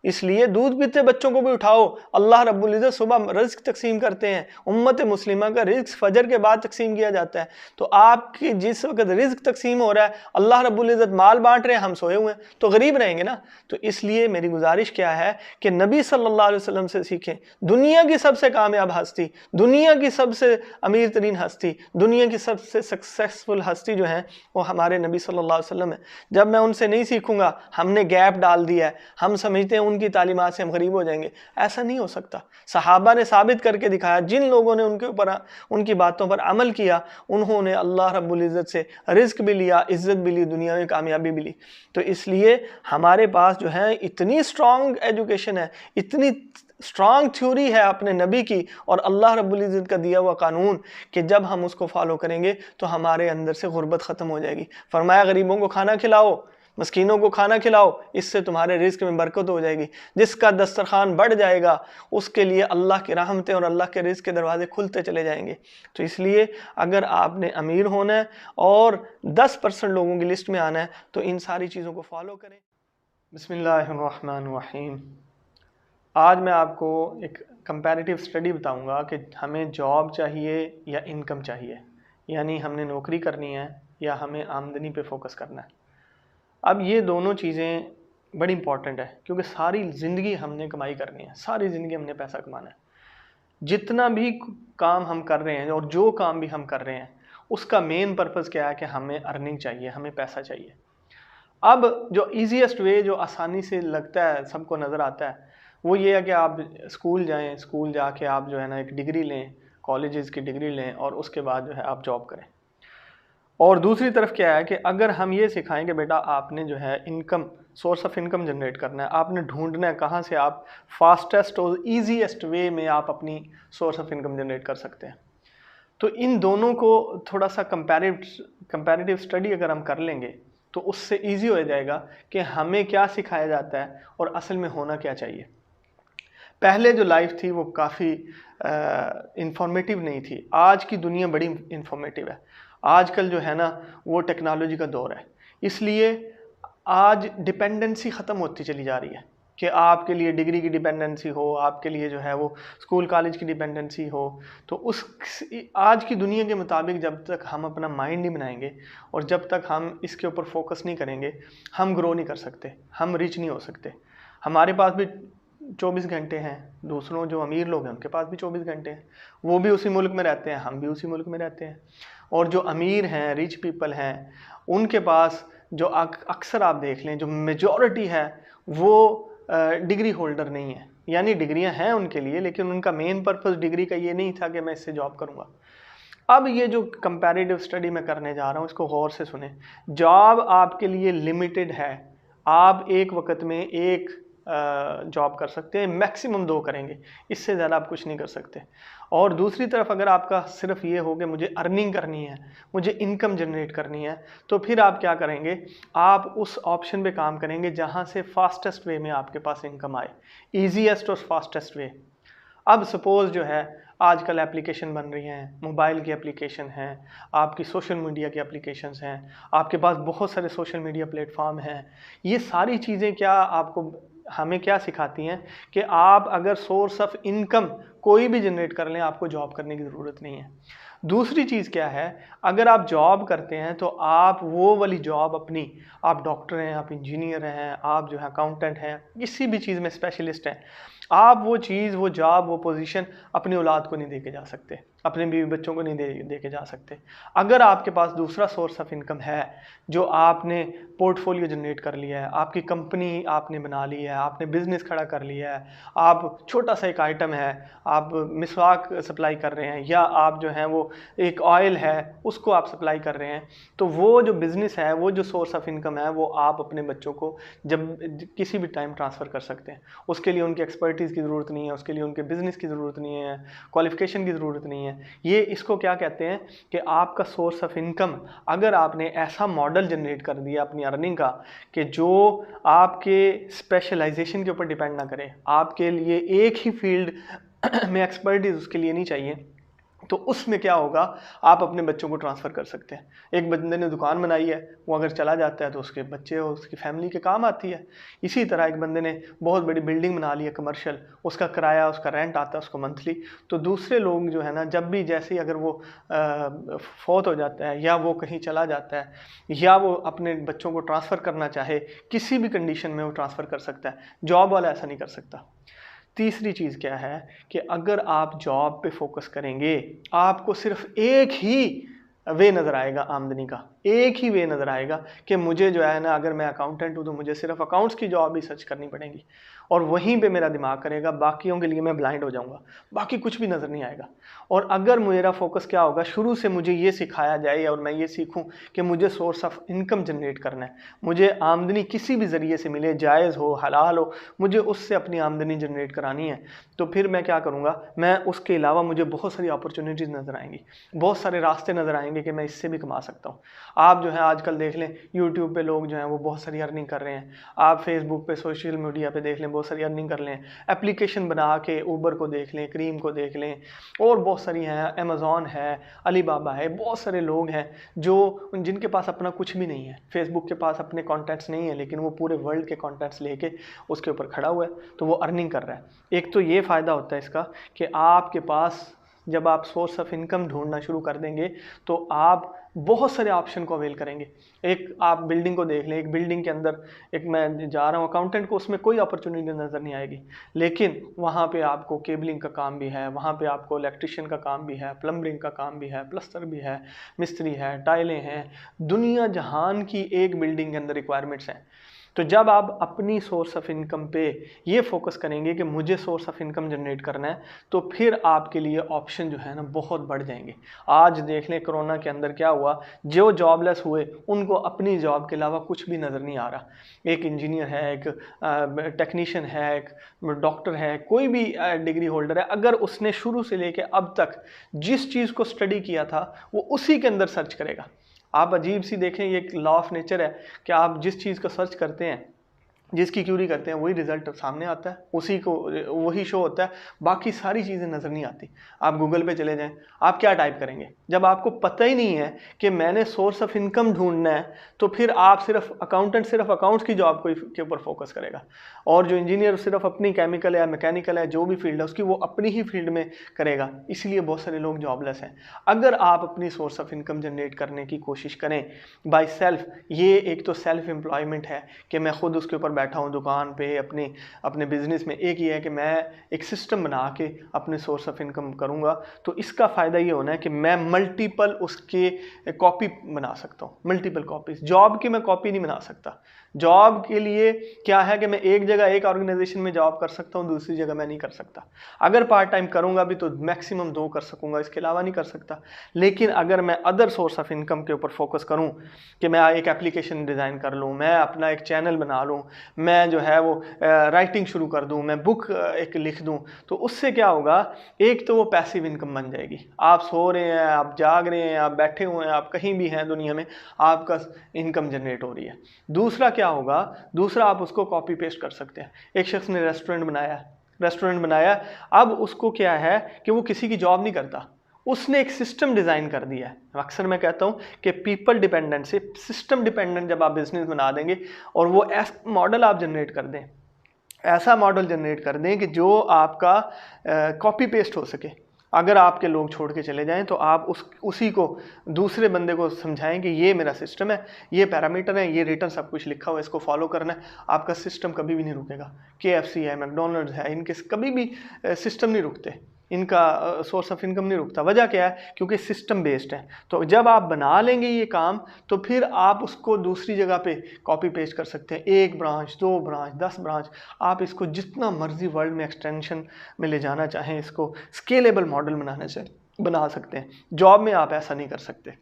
[SPEAKER 1] इसलिए दूध पीते बच्चों को भी उठाओ, अल्लाह रब्बुल इज़्ज़त सुबह रिज़्क तकसीम करते हैं। उम्मत मुस्लिमा का रिज़्क फजर के बाद तकसीम किया जाता है। तो आपकी जिस वक्त रिज़्क तकसीम हो रहा है, अल्लाह रब्बुल इज़्ज़त माल बांट रहे हैं, हम सोए हुए हैं, तो गरीब रहेंगे ना। तो इसलिए मेरी गुजारिश क्या है कि नबी सल्लल्लाहु अलैहि वसल्लम से सीखें। दुनिया की सबसे कामयाब हस्ती, दुनिया की सबसे अमीर तरीन हस्ती, दुनिया की सबसे सक्सेसफुल हस्ती जो है वो हमारे नबी सल्लल्लाहु अलैहि वसल्लम है। जब मैं उनसे नहीं सीखूंगा, हमने गैप डाल दिया है, हम समझते हैं उनकी तालीमात से हम गरीब हो जाएंगे, ऐसा नहीं हो सकता। सहाबा ने साबित करके दिखाया, जिन लोगों ने उनके ऊपर उनकी बातों पर अमल किया उन्होंने अल्लाह रब्बुल इज़्ज़त से रिज़्क भी लिया, इज़्ज़त भी ली, दुनिया में कामयाबी भी ली। तो इसलिए हमारे पास जो है इतनी स्ट्रॉन्ग एजुकेशन है, इतनी स्ट्रॉन्ग थ्योरी है अपने नबी की और अल्लाह रब्बुल इज़्ज़त का दिया हुआ कानून कि जब हम उसको फॉलो करेंगे तो हमारे अंदर से गुर्बत ख़त्म हो जाएगी। फरमाया गरीबों को खाना खिलाओ, मस्कीनों को खाना खिलाओ, इससे तुम्हारे रिज़्क में बरकत हो जाएगी। जिसका दस्तरखान बढ़ जाएगा उसके लिए अल्लाह की रहमतें और अल्लाह के रिज़्क के दरवाजे खुलते चले जाएंगे। तो इसलिए अगर आपने अमीर होना है और 10% लोगों की लिस्ट में आना है तो इन सारी चीज़ों को फॉलो करें। बिस्मिल्लाहिर्रहमानिर्रहीम। आज मैं आपको एक कंपैरेटिव स्टडी बताऊंगा कि हमें जॉब चाहिए या इनकम चाहिए, यानी हमने नौकरी करनी है या हमें आमदनी पे फोकस करना है। अब ये दोनों चीज़ें बड़ी इंपॉर्टेंट है क्योंकि सारी ज़िंदगी हमने कमाई करनी है, सारी ज़िंदगी हमने पैसा कमाना है। जितना भी काम हम कर रहे हैं और जो काम भी हम कर रहे हैं उसका मेन पर्पज़ क्या है कि हमें अर्निंग चाहिए, हमें पैसा चाहिए। अब जो ईजीएस्ट वे, जो आसानी से लगता है, सबको नज़र आता है, वो ये है कि आप स्कूल जाएं, स्कूल जाके आप जो है ना एक डिग्री लें, कॉलेजेस की डिग्री लें और उसके बाद जो है आप जॉब करें। और दूसरी तरफ क्या है कि अगर हम ये सिखाएं कि बेटा आपने जो है income, source of income generate करना है, आपने ढूंढना है कहाँ से आप फास्टेस्ट और ईजीएस्ट वे में आप अपनी सोर्स ऑफ इनकम जनरेट कर सकते हैं। तो इन दोनों को थोड़ा सा कंपैरेटिव स्टडी अगर हम कर लेंगे तो उससे ईजी हो जाएगा कि हमें क्या सिखाया जाता है और असल में होना क्या चाहिए। पहले जो लाइफ थी वो काफ़ी इंफॉर्मेटिव नहीं थी, आज की दुनिया बड़ी इंफॉर्मेटिव है। आजकल जो है ना वो टेक्नोलॉजी का दौर है, इसलिए आज डिपेंडेंसी ख़त्म होती चली जा रही है कि आपके लिए डिग्री की डिपेंडेंसी हो, आपके लिए जो है वो स्कूल कॉलेज की डिपेंडेंसी हो। तो उस आज की दुनिया के मुताबिक जब तक हम अपना माइंड नहीं बनाएंगे और जब तक हम इसके ऊपर फोकस नहीं करेंगे, हम ग्रो नहीं कर सकते, हम रिच नहीं हो सकते। हमारे पास भी 24 घंटे हैं, दूसरों जो अमीर लोग हैं उनके पास भी 24 घंटे हैं, वो भी उसी मुल्क में रहते हैं, हम भी उसी मुल्क में रहते हैं। और जो अमीर हैं, रिच पीपल हैं, उनके पास जो अक्सर आप देख लें जो मेजॉरिटी है वो डिग्री होल्डर नहीं है, यानी डिग्रियां हैं उनके लिए लेकिन उनका मेन पर्पस डिग्री का ये नहीं था कि मैं इससे जॉब करूँगा। अब ये जो कंपैरेटिव स्टडी मैं करने जा रहा हूँ इसको गौर से सुने। जॉब आपके लिए लिमिटेड है, आप एक वक्त में एक जॉब कर सकते हैं, मैक्सिमम 2 करेंगे, इससे ज़्यादा आप कुछ नहीं कर सकते। और दूसरी तरफ अगर आपका सिर्फ ये हो कि मुझे अर्निंग करनी है, मुझे इनकम जनरेट करनी है, तो फिर आप क्या करेंगे, आप उस ऑप्शन पे काम करेंगे जहाँ से फास्टेस्ट वे में आपके पास इनकम आए, ईजीएस्ट और फास्टेस्ट वे। अब सपोज़ जो है आजकल एप्लीकेशन बन रही हैं, मोबाइल की एप्लीकेशन हैं, आपकी सोशल मीडिया की एप्लीकेशंस हैं, आपके पास बहुत सारे सोशल मीडिया प्लेटफॉर्म हैं। ये सारी चीज़ें क्या आपको हमें क्या सिखाती हैं कि आप अगर सोर्स ऑफ इनकम कोई भी जनरेट कर लें, आपको जॉब करने की ज़रूरत नहीं है। दूसरी चीज़ क्या है, अगर आप जॉब करते हैं तो आप वो वाली जॉब अपनी, आप डॉक्टर हैं, आप इंजीनियर हैं, आप जो है अकाउंटेंट हैं, किसी भी चीज़ में स्पेशलिस्ट हैं, आप वो चीज़, वो जॉब, वो पोजीशन अपनी औलाद को नहीं दे के जा सकते, अपने बीवी बच्चों को नहीं दे के जा सकते। अगर आपके पास दूसरा सोर्स ऑफ इनकम है, जो आपने पोर्टफोलियो जनरेट कर लिया है, आपकी कंपनी आपने बना ली है, आपने बिजनेस खड़ा कर लिया है, आप छोटा सा एक आइटम है, आप मिसवाक सप्लाई कर रहे हैं, या आप जो है वो एक ऑयल है उसको आप सप्लाई कर रहे हैं, तो वो जो बिज़नेस है, वो जो सोर्स ऑफ इनकम है, वो आप अपने बच्चों को जब किसी भी टाइम ट्रांसफ़र कर सकते हैं। उसके लिए उनकी एक्सपर्टीज़ की ज़रूरत नहीं है, उसके लिए उनके बिज़नेस की ज़रूरत नहीं है, क्वालिफिकेशन की ज़रूरत नहीं है। ये इसको क्या कहते हैं कि आपका सोर्स ऑफ इनकम, अगर आपने ऐसा मॉडल जनरेट कर दिया अपनी अर्निंग का कि जो आपके स्पेशलाइजेशन के ऊपर डिपेंड ना करे, आपके लिए एक ही फील्ड में एक्सपर्टीज उसके लिए नहीं चाहिए, तो उसमें क्या होगा, आप अपने बच्चों को ट्रांसफ़र कर सकते हैं। एक बंदे ने दुकान बनाई है, वो अगर चला जाता है तो उसके बच्चे और उसकी फैमिली के काम आती है। इसी तरह एक बंदे ने बहुत बड़ी बिल्डिंग बना ली है कमर्शियल, उसका किराया, उसका रेंट आता है उसको मंथली, तो दूसरे लोग जो है ना, जब भी जैसे ही अगर वो फौत हो जाता है, या वो कहीं चला जाता है, या वो अपने बच्चों को ट्रांसफ़र करना चाहे, किसी भी कंडीशन में वो ट्रांसफ़र कर सकता है। जॉब वाला ऐसा नहीं कर सकता। तीसरी चीज़ क्या है कि अगर आप जॉब पे फोकस करेंगे, आपको सिर्फ एक ही वे नज़र आएगा आमदनी का, एक ही वे नज़र आएगा कि मुझे जो है ना, अगर मैं अकाउंटेंट हूँ तो मुझे सिर्फ अकाउंट्स की जॉब ही सर्च करनी पड़ेगी, और वहीं पे मेरा दिमाग करेगा, बाकियों के लिए मैं ब्लाइंड हो जाऊँगा, बाकी कुछ भी नज़र नहीं आएगा। और अगर मेरा फोकस क्या होगा, शुरू से मुझे ये सिखाया जाए और मैं ये सीखूँ कि मुझे सोर्स ऑफ इनकम जनरेट करना है, मुझे आमदनी किसी भी ज़रिए से मिले, जायज़ हो, हलाल हो, मुझे उससे अपनी आमदनी जनरेट करानी है, तो फिर मैं क्या करूँगा, मैं उसके अलावा मुझे बहुत सारी अपॉर्चुनिटीज़ नज़र आएंगी, बहुत सारे रास्ते नज़र आएंगे कि मैं इससे भी कमा सकता हूँ। आप जो है आजकल देख लें, यूट्यूब पे लोग जो हैं वो बहुत सारी अर्निंग कर रहे हैं, आप फेसबुक पे, सोशल मीडिया पे देख लें, बहुत सारी अर्निंग कर लें, एप्लीकेशन बना के ऊबर को देख लें, क्रीम को देख लें, और बहुत सारी हैं, अमेज़ॉन है, अलीबाबा है, बहुत सारे लोग हैं जो जिनके पास अपना कुछ भी नहीं है, फेसबुक के पास अपने कॉन्टैक्ट्स नहीं है, लेकिन वो पूरे वर्ल्ड के कॉन्टैक्ट्स लेके उसके ऊपर खड़ा हुआ है, तो वो अर्निंग कर रहा है। एक तो ये फ़ायदा होता है इसका कि आपके पास, जब आप सोर्स ऑफ इनकम ढूंढना शुरू कर देंगे तो आप बहुत सारे ऑप्शन को अवेल करेंगे। एक आप बिल्डिंग को देख लें, एक बिल्डिंग के अंदर एक मैं जा रहा हूँ अकाउंटेंट को, उसमें कोई अपॉर्चुनिटी नज़र नहीं आएगी, लेकिन वहाँ पे आपको केबलिंग का काम भी है, वहाँ पे आपको इलेक्ट्रिशियन का काम भी है, प्लम्बिंग का काम भी है, प्लस्तर भी है, मिस्त्री है, टाइलें हैं, दुनिया जहान की एक बिल्डिंग के अंदर रिक्वायरमेंट्स हैं। तो जब आप अपनी सोर्स ऑफ इनकम पे ये फोकस करेंगे कि मुझे सोर्स ऑफ इनकम जनरेट करना है, तो फिर आपके लिए ऑप्शन जो है ना बहुत बढ़ जाएंगे। आज देख लें कोरोना के अंदर क्या हुआ, जो जॉबलेस हुए उनको अपनी जॉब के अलावा कुछ भी नज़र नहीं आ रहा। एक इंजीनियर है, एक टेक्नीशियन है, एक डॉक्टर है, कोई भी डिग्री होल्डर है, अगर उसने शुरू से लेके अब तक जिस चीज़ को स्टडी किया था वो उसी के अंदर सर्च करेगा। आप अजीब सी देखें, ये एक लॉ ऑफ नेचर है कि आप जिस चीज़ को सर्च करते हैं, जिसकी क्यूरी करते हैं, वही रिजल्ट सामने आता है, उसी को वही शो होता है, बाकी सारी चीज़ें नज़र नहीं आती। आप गूगल पे चले जाएं, आप क्या टाइप करेंगे, जब आपको पता ही नहीं है कि मैंने सोर्स ऑफ इनकम ढूंढना है, तो फिर आप सिर्फ अकाउंटेंट सिर्फ अकाउंट्स की जॉब के ऊपर फोकस करेगा, और जो इंजीनियर सिर्फ अपनी केमिकल है, मैकेनिकल है, जो भी फील्ड है उसकी, वो अपनी ही फील्ड में करेगा। इसलिए बहुत सारे लोग जॉबलेस हैं। अगर आप अपनी सोर्स ऑफ इनकम जनरेट करने की कोशिश करें बाय सेल्फ, ये एक तो सेल्फ एम्प्लॉयमेंट है कि मैं खुद उसके ऊपर बैठा हूँ दुकान पे अपने बिजनेस में, एक ये है कि मैं एक सिस्टम बना के अपने सोर्स ऑफ इनकम करूँगा, तो इसका फ़ायदा ये होना है कि मैं मल्टीपल उसके कॉपी बना सकता हूँ, मल्टीपल कॉपीज। जॉब की मैं कॉपी नहीं बना सकता। जॉब के लिए क्या है कि मैं एक जगह एक ऑर्गेनाइजेशन में जॉब कर सकता हूँ, दूसरी जगह मैं नहीं कर सकता। अगर पार्ट टाइम करूँगा भी तो मैक्सिमम 2 कर सकूँगा, इसके अलावा नहीं कर सकता। लेकिन अगर मैं अदर सोर्स ऑफ इनकम के ऊपर फोकस करूँ कि मैं एक एप्लीकेशन डिज़ाइन कर लूँ, मैं अपना एक चैनल बना लूँ, मैं जो है वो राइटिंग शुरू कर दूँ, मैं बुक एक लिख दूँ, तो उससे क्या होगा, एक तो वो पैसिव इनकम बन जाएगी। आप सो रहे हैं, आप जाग रहे हैं, आप बैठे हुए हैं, आप कहीं भी हैं दुनिया में, आपका इनकम जनरेट हो रही है। दूसरा क्या होगा, दूसरा आप उसको कॉपी पेस्ट कर सकते हैं। एक शख्स ने रेस्टोरेंट बनाया, अब उसको क्या है कि वो किसी की जॉब नहीं करता, उसने एक सिस्टम डिज़ाइन कर दिया है। अक्सर मैं कहता हूँ कि पीपल डिपेंडेंट से सिस्टम डिपेंडेंट जब आप बिजनेस बना देंगे और वो मॉडल आप जनरेट कर दें, ऐसा मॉडल जनरेट कर दें कि जो आपका कॉपी पेस्ट हो सके। अगर आपके लोग छोड़ के चले जाएं तो आप उसी को दूसरे बंदे को समझाएं कि ये मेरा सिस्टम है, ये पैरामीटर है, ये रिटर्न सब कुछ लिखा हुआ है, इसको फॉलो करना है। आपका सिस्टम कभी भी नहीं रुकेगा। KFC है, मैकडोनल्ड्स है, इनके कभी भी सिस्टम नहीं रुकते, इनका सोर्स ऑफ इनकम नहीं रुकता। वजह क्या है? क्योंकि सिस्टम बेस्ड है। तो जब आप बना लेंगे ये काम तो फिर आप उसको दूसरी जगह पे कॉपी पेस्ट कर सकते हैं। 1 ब्रांच, 2 ब्रांच, 10 ब्रांच, आप इसको जितना मर्जी वर्ल्ड में एक्सटेंशन में ले जाना चाहें, इसको स्केलेबल मॉडल बना सकते हैं। जॉब में आप ऐसा नहीं कर सकते।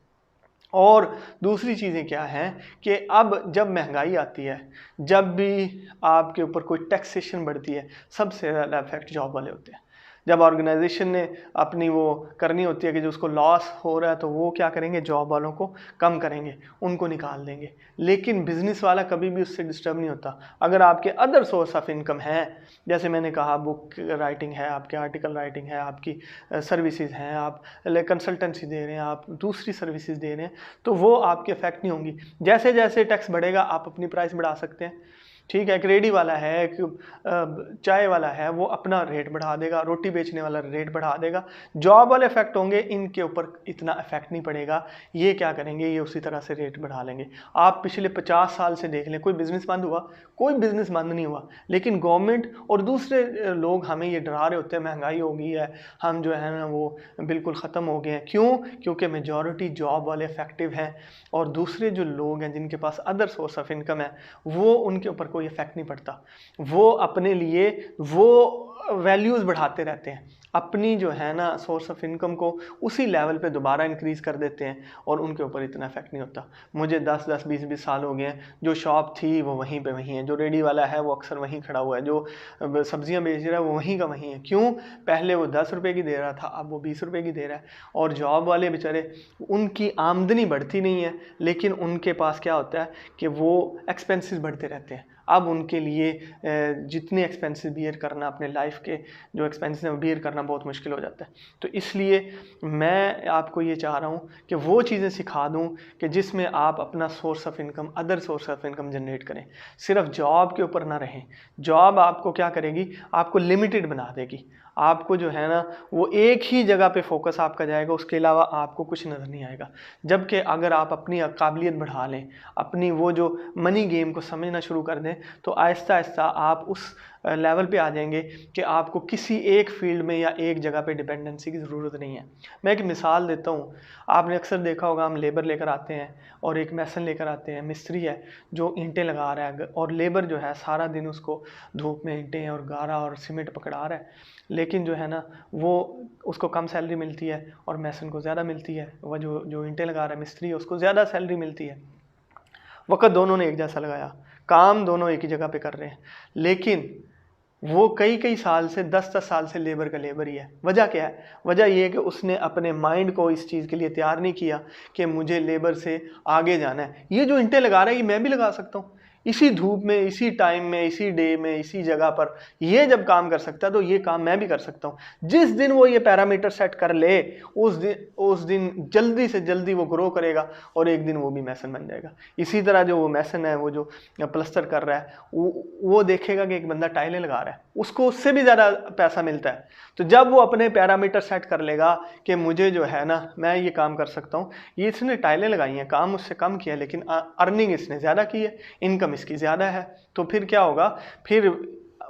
[SPEAKER 1] और दूसरी चीज़ें क्या हैं कि अब जब महंगाई आती है, जब भी आपके ऊपर कोई टैक्सेशन बढ़ती है, सबसे ज़्यादा इफेक्ट जॉब वाले होते हैं। जब ऑर्गेनाइजेशन ने अपनी वो करनी होती है कि जो उसको लॉस हो रहा है तो वो क्या करेंगे, जॉब वालों को कम करेंगे, उनको निकाल देंगे। लेकिन बिजनेस वाला कभी भी उससे डिस्टर्ब नहीं होता। अगर आपके अदर सोर्स ऑफ इनकम है, जैसे मैंने कहा बुक राइटिंग है, आपके आर्टिकल राइटिंग है, आपकी सर्विसेज हैं, आप कंसल्टेंसी दे रहे हैं, आप दूसरी सर्विसेज दे रहे हैं, तो वो आपके इफेक्ट नहीं होंगी। जैसे जैसे टैक्स बढ़ेगा आप अपनी प्राइस बढ़ा सकते हैं। ठीक है, एक रेडी वाला है, एक चाय वाला है, वो अपना रेट बढ़ा देगा, रोटी बेचने वाला रेट बढ़ा देगा। जॉब वाले इफेक्ट होंगे, इनके ऊपर इतना इफेक्ट नहीं पड़ेगा। ये क्या करेंगे, ये उसी तरह से रेट बढ़ा लेंगे। आप पिछले 50 साल से देख लें, कोई बिजनेस बंद हुआ? कोई बिजनेस बंद नहीं हुआ। लेकिन गवर्नमेंट और दूसरे लोग हमें ये डरा रहे होते हैं महंगाई हो गई है, हम जो है ना वो बिल्कुल ख़त्म हो गए हैं। क्यों? क्योंकि मेजॉरिटी जॉब वाले इफेक्टिव हैं और दूसरे जो लोग हैं जिनके पास अदर सोर्स ऑफ इनकम है, वो उनके ऊपर कोई इफेक्ट नहीं पड़ता। वो अपने लिए वो वैल्यूज़ बढ़ाते रहते हैं, अपनी जो है ना सोर्स ऑफ इनकम को उसी लेवल पे दोबारा इंक्रीज़ कर देते हैं और उनके ऊपर इतना इफेक्ट नहीं होता। मुझे 10-10, 20-20 साल हो गए हैं, जो शॉप थी वो वहीं पे वहीं है, जो रेडी वाला है वो अक्सर वहीं खड़ा हुआ है, जो सब्जियां बेच रहा है वो वहीं का वहीं है। क्यों? पहले वो 10 रुपये की दे रहा था, अब वो 20 रुपये की दे रहा है। और जॉब वाले बेचारे, उनकी आमदनी बढ़ती नहीं है, लेकिन उनके पास क्या होता है कि वो एक्सपेंसेस बढ़ते रहते हैं। अब उनके लिए जितने एक्सपेंसेस बियर करना, अपने लाइफ के जो एक्सपेंसेस हैं वो बियर करना बहुत मुश्किल हो जाता है। तो इसलिए मैं आपको ये चाह रहा हूँ कि वो चीज़ें सिखा दूँ कि जिसमें आप अपना source of income, other source of income generate करें। सिर्फ जॉब के ऊपर ना रहें। जॉब आपको क्या करेगी, आपको लिमिटेड बना देगी। आपको जो है ना वो एक ही जगह पे फोकस आपका जाएगा, उसके अलावा आपको कुछ नज़र नहीं आएगा। जबकि अगर आप अपनी काबिलियत बढ़ा लें, अपनी वो जो मनी गेम को समझना शुरू कर दें, तो आहिस्ता आहिस्ता आप उस लेवल पे आ जाएंगे कि आपको किसी एक फील्ड में या एक जगह पे डिपेंडेंसी की ज़रूरत नहीं है। मैं एक मिसाल देता हूँ। आपने अक्सर देखा होगा, हम लेबर लेकर आते हैं और एक मैसन लेकर आते हैं, मिस्त्री है जो ईंटें लगा रहा है, और लेबर जो है सारा दिन उसको धूप में ईंटें और गारा और सीमेंट पकड़ा रहा है, लेकिन जो है ना वो उसको कम सैलरी मिलती है और मैसन को ज़्यादा मिलती है। वह जो ईंटें लगा रहा है मिस्त्री है, उसको ज़्यादा सैलरी मिलती है। वक़्त दोनों ने एक जैसा लगाया, काम दोनों एक ही जगह पे कर रहे हैं, लेकिन वो कई साल से 10-10 साल से लेबर का लेबर ही है। वजह क्या है? वजह ये है कि उसने अपने माइंड को इस चीज़ के लिए तैयार नहीं किया कि मुझे लेबर से आगे जाना है। ये जो ईंटें लगा रहा है ये मैं भी लगा सकता हूँ, इसी धूप में, इसी टाइम में, इसी डे में, इसी जगह पर ये जब काम कर सकता है तो ये काम मैं भी कर सकता हूँ। जिस दिन वो ये पैरामीटर सेट कर ले, उस दिन जल्दी से जल्दी वो ग्रो करेगा और एक दिन वो भी मैसन बन जाएगा। इसी तरह जो वो मैसन है, वो जो प्लस्तर कर रहा है, वो देखेगा कि एक बंदा टाइलें लगा रहा है, उसको उससे भी ज़्यादा पैसा मिलता है। तो जब वो अपने पैरामीटर सेट कर लेगा कि मुझे जो है ना मैं ये काम कर सकता हूँ, ये इसने टाइलें लगाई हैं, काम उससे कम किया लेकिन अर्निंग इसने ज़्यादा की है, इनकम इसकी ज़्यादा है, तो फिर क्या होगा, फिर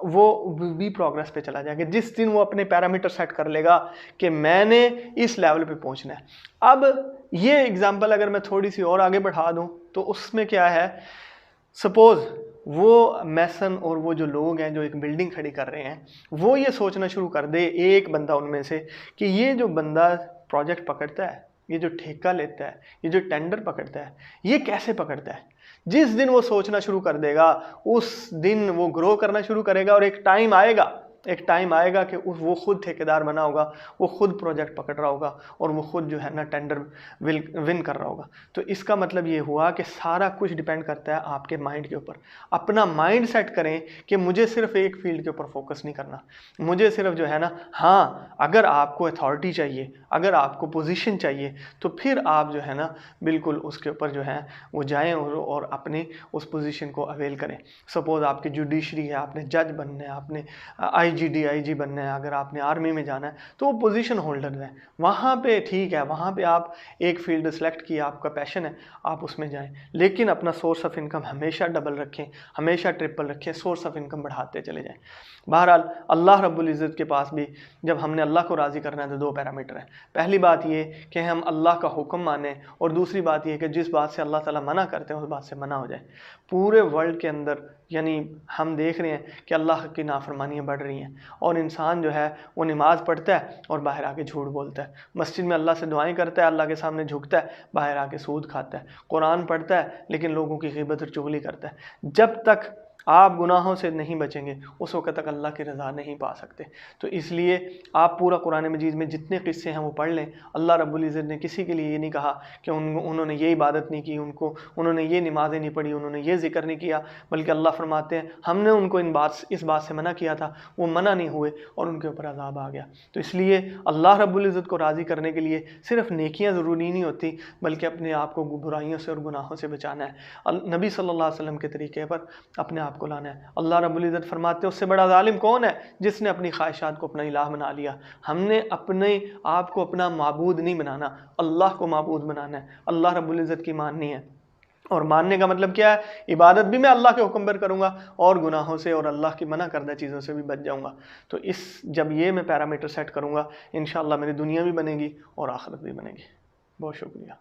[SPEAKER 1] वो भी प्रोग्रेस पे चला जाएगा। जिस दिन वो अपने पैरामीटर सेट कर लेगा कि मैंने इस लेवल पे पहुंचना है। अब ये एग्जांपल अगर मैं थोड़ी सी और आगे बढ़ा दूं तो उसमें क्या है, सपोज वो मैसन और वो जो लोग हैं जो एक बिल्डिंग खड़ी कर रहे हैं, वो ये सोचना शुरू कर दे, एक बंदा उनमें से, कि ये जो बंदा प्रोजेक्ट पकड़ता है, ये जो ठेका लेता है, ये जो टेंडर पकड़ता है, ये कैसे पकड़ता है। जिस दिन वो सोचना शुरू कर देगा, उस दिन वो ग्रो करना शुरू करेगा और एक टाइम आएगा एक टाइम आएगा कि वो खुद ठेकेदार बना होगा, वो खुद प्रोजेक्ट पकड़ रहा होगा और वो खुद जो है ना टेंडर विन कर रहा होगा। तो इसका मतलब ये हुआ कि सारा कुछ डिपेंड करता है आपके माइंड के ऊपर। अपना माइंड सेट करें कि मुझे सिर्फ एक फील्ड के ऊपर फोकस नहीं करना, मुझे सिर्फ जो है ना, हाँ अगर आपको अथॉरिटी चाहिए, अगर आपको पोजीशन चाहिए, तो फिर आप जो है ना बिल्कुल उसके ऊपर जो है वो जाएँ और अपने उस पोजीशन को अवेल करें। सपोज़ आपकी जुडिशरी है, आपने जज बनना है, आपने आईजी डीआईजी बनना है, अगर आपने आर्मी में जाना है तो वो पोजीशन होल्डर है, वहाँ पे ठीक है, वहाँ पे आप एक फील्ड सेलेक्ट किया, आपका पैशन है, आप उसमें जाएं, लेकिन अपना सोर्स ऑफ इनकम हमेशा डबल रखें, हमेशा ट्रिपल रखें, सोर्स ऑफ इनकम बढ़ाते चले जाएं। बहरहाल अल्लाह रब्बुल इज़्ज़त के पास भी जब हमने अल्लाह को राज़ी करना है तो दो पैरामीटर हैं। पहली बात ये कि हम अल्लाह का हुक्म मानें, और दूसरी बात ये कि जिस बात से अल्लाह ताला मना करते हैं उस बात से मना हो जाए। पूरे वर्ल्ड के अंदर यानी हम देख रहे हैं कि अल्लाह की नाफरमानियाँ बढ़ रही हैं, और इंसान जो है वो नमाज़ पढ़ता है और बाहर आके झूठ बोलता है, मस्जिद में अल्लाह से दुआएं करता है, अल्लाह के सामने झुकता है, बाहर आके सूद खाता है, कुरान पढ़ता है लेकिन लोगों की ग़ीबत और चुगली करता है। जब तक आप गुनाहों से नहीं बचेंगे उस वक्त तक अल्लाह की रज़ा नहीं पा सकते। तो इसलिए आप पूरा कुरान मजीद में जितने क़िस्से हैं वो पढ़ लें। अल्लाह रब्बुल इज़्ज़त ने किसी के लिए ये नहीं कहा कि उन्होंने ये इबादत नहीं की, उन्होंने ये नमाज़ें नहीं पढ़ी, उन्होंने ये ज़िक्र नहीं किया, बल्कि अल्लाह फरमाते हैं हमने उनको इस बात से मना किया था, वो मना नहीं हुए और उनके ऊपर अज़ाब आ गया। तो इसलिए अल्लाह रब्बुल इज़्ज़त को राज़ी करने के लिए सिर्फ नेकियां ज़रूरी नहीं होती, बल्कि अपने आप को बुराइयों से और गुनाहों से बचाना है, नबी सल्लल्लाहु अलैहि वसल्लम के तरीके पर अपने आप को लाना है। अल्लाह रब्बुल इज़्ज़त फरमाते हैं उससे बड़ा जालिम कौन है जिसने अपनी ख्वाहिशात को अपना इलाह बना लिया। हमने अपने आप को अपना माबूद नहीं बनाना, अल्लाह को माबूद बनाना है, अल्लाह रब्बुल इज़्ज़त की माननी है। और मानने का मतलब क्या है? इबादत भी मैं अल्लाह के हुक्म पर करूँगा और गुनाहों से और अल्लाह की मना करदा चीज़ों से भी बच जाऊँगा। तो जब ये मैं पैरामीटर सेट करूँगा, इंशाअल्लाह मेरी दुनिया भी बनेगी और आखिरत भी बनेगी। बहुत शुक्रिया।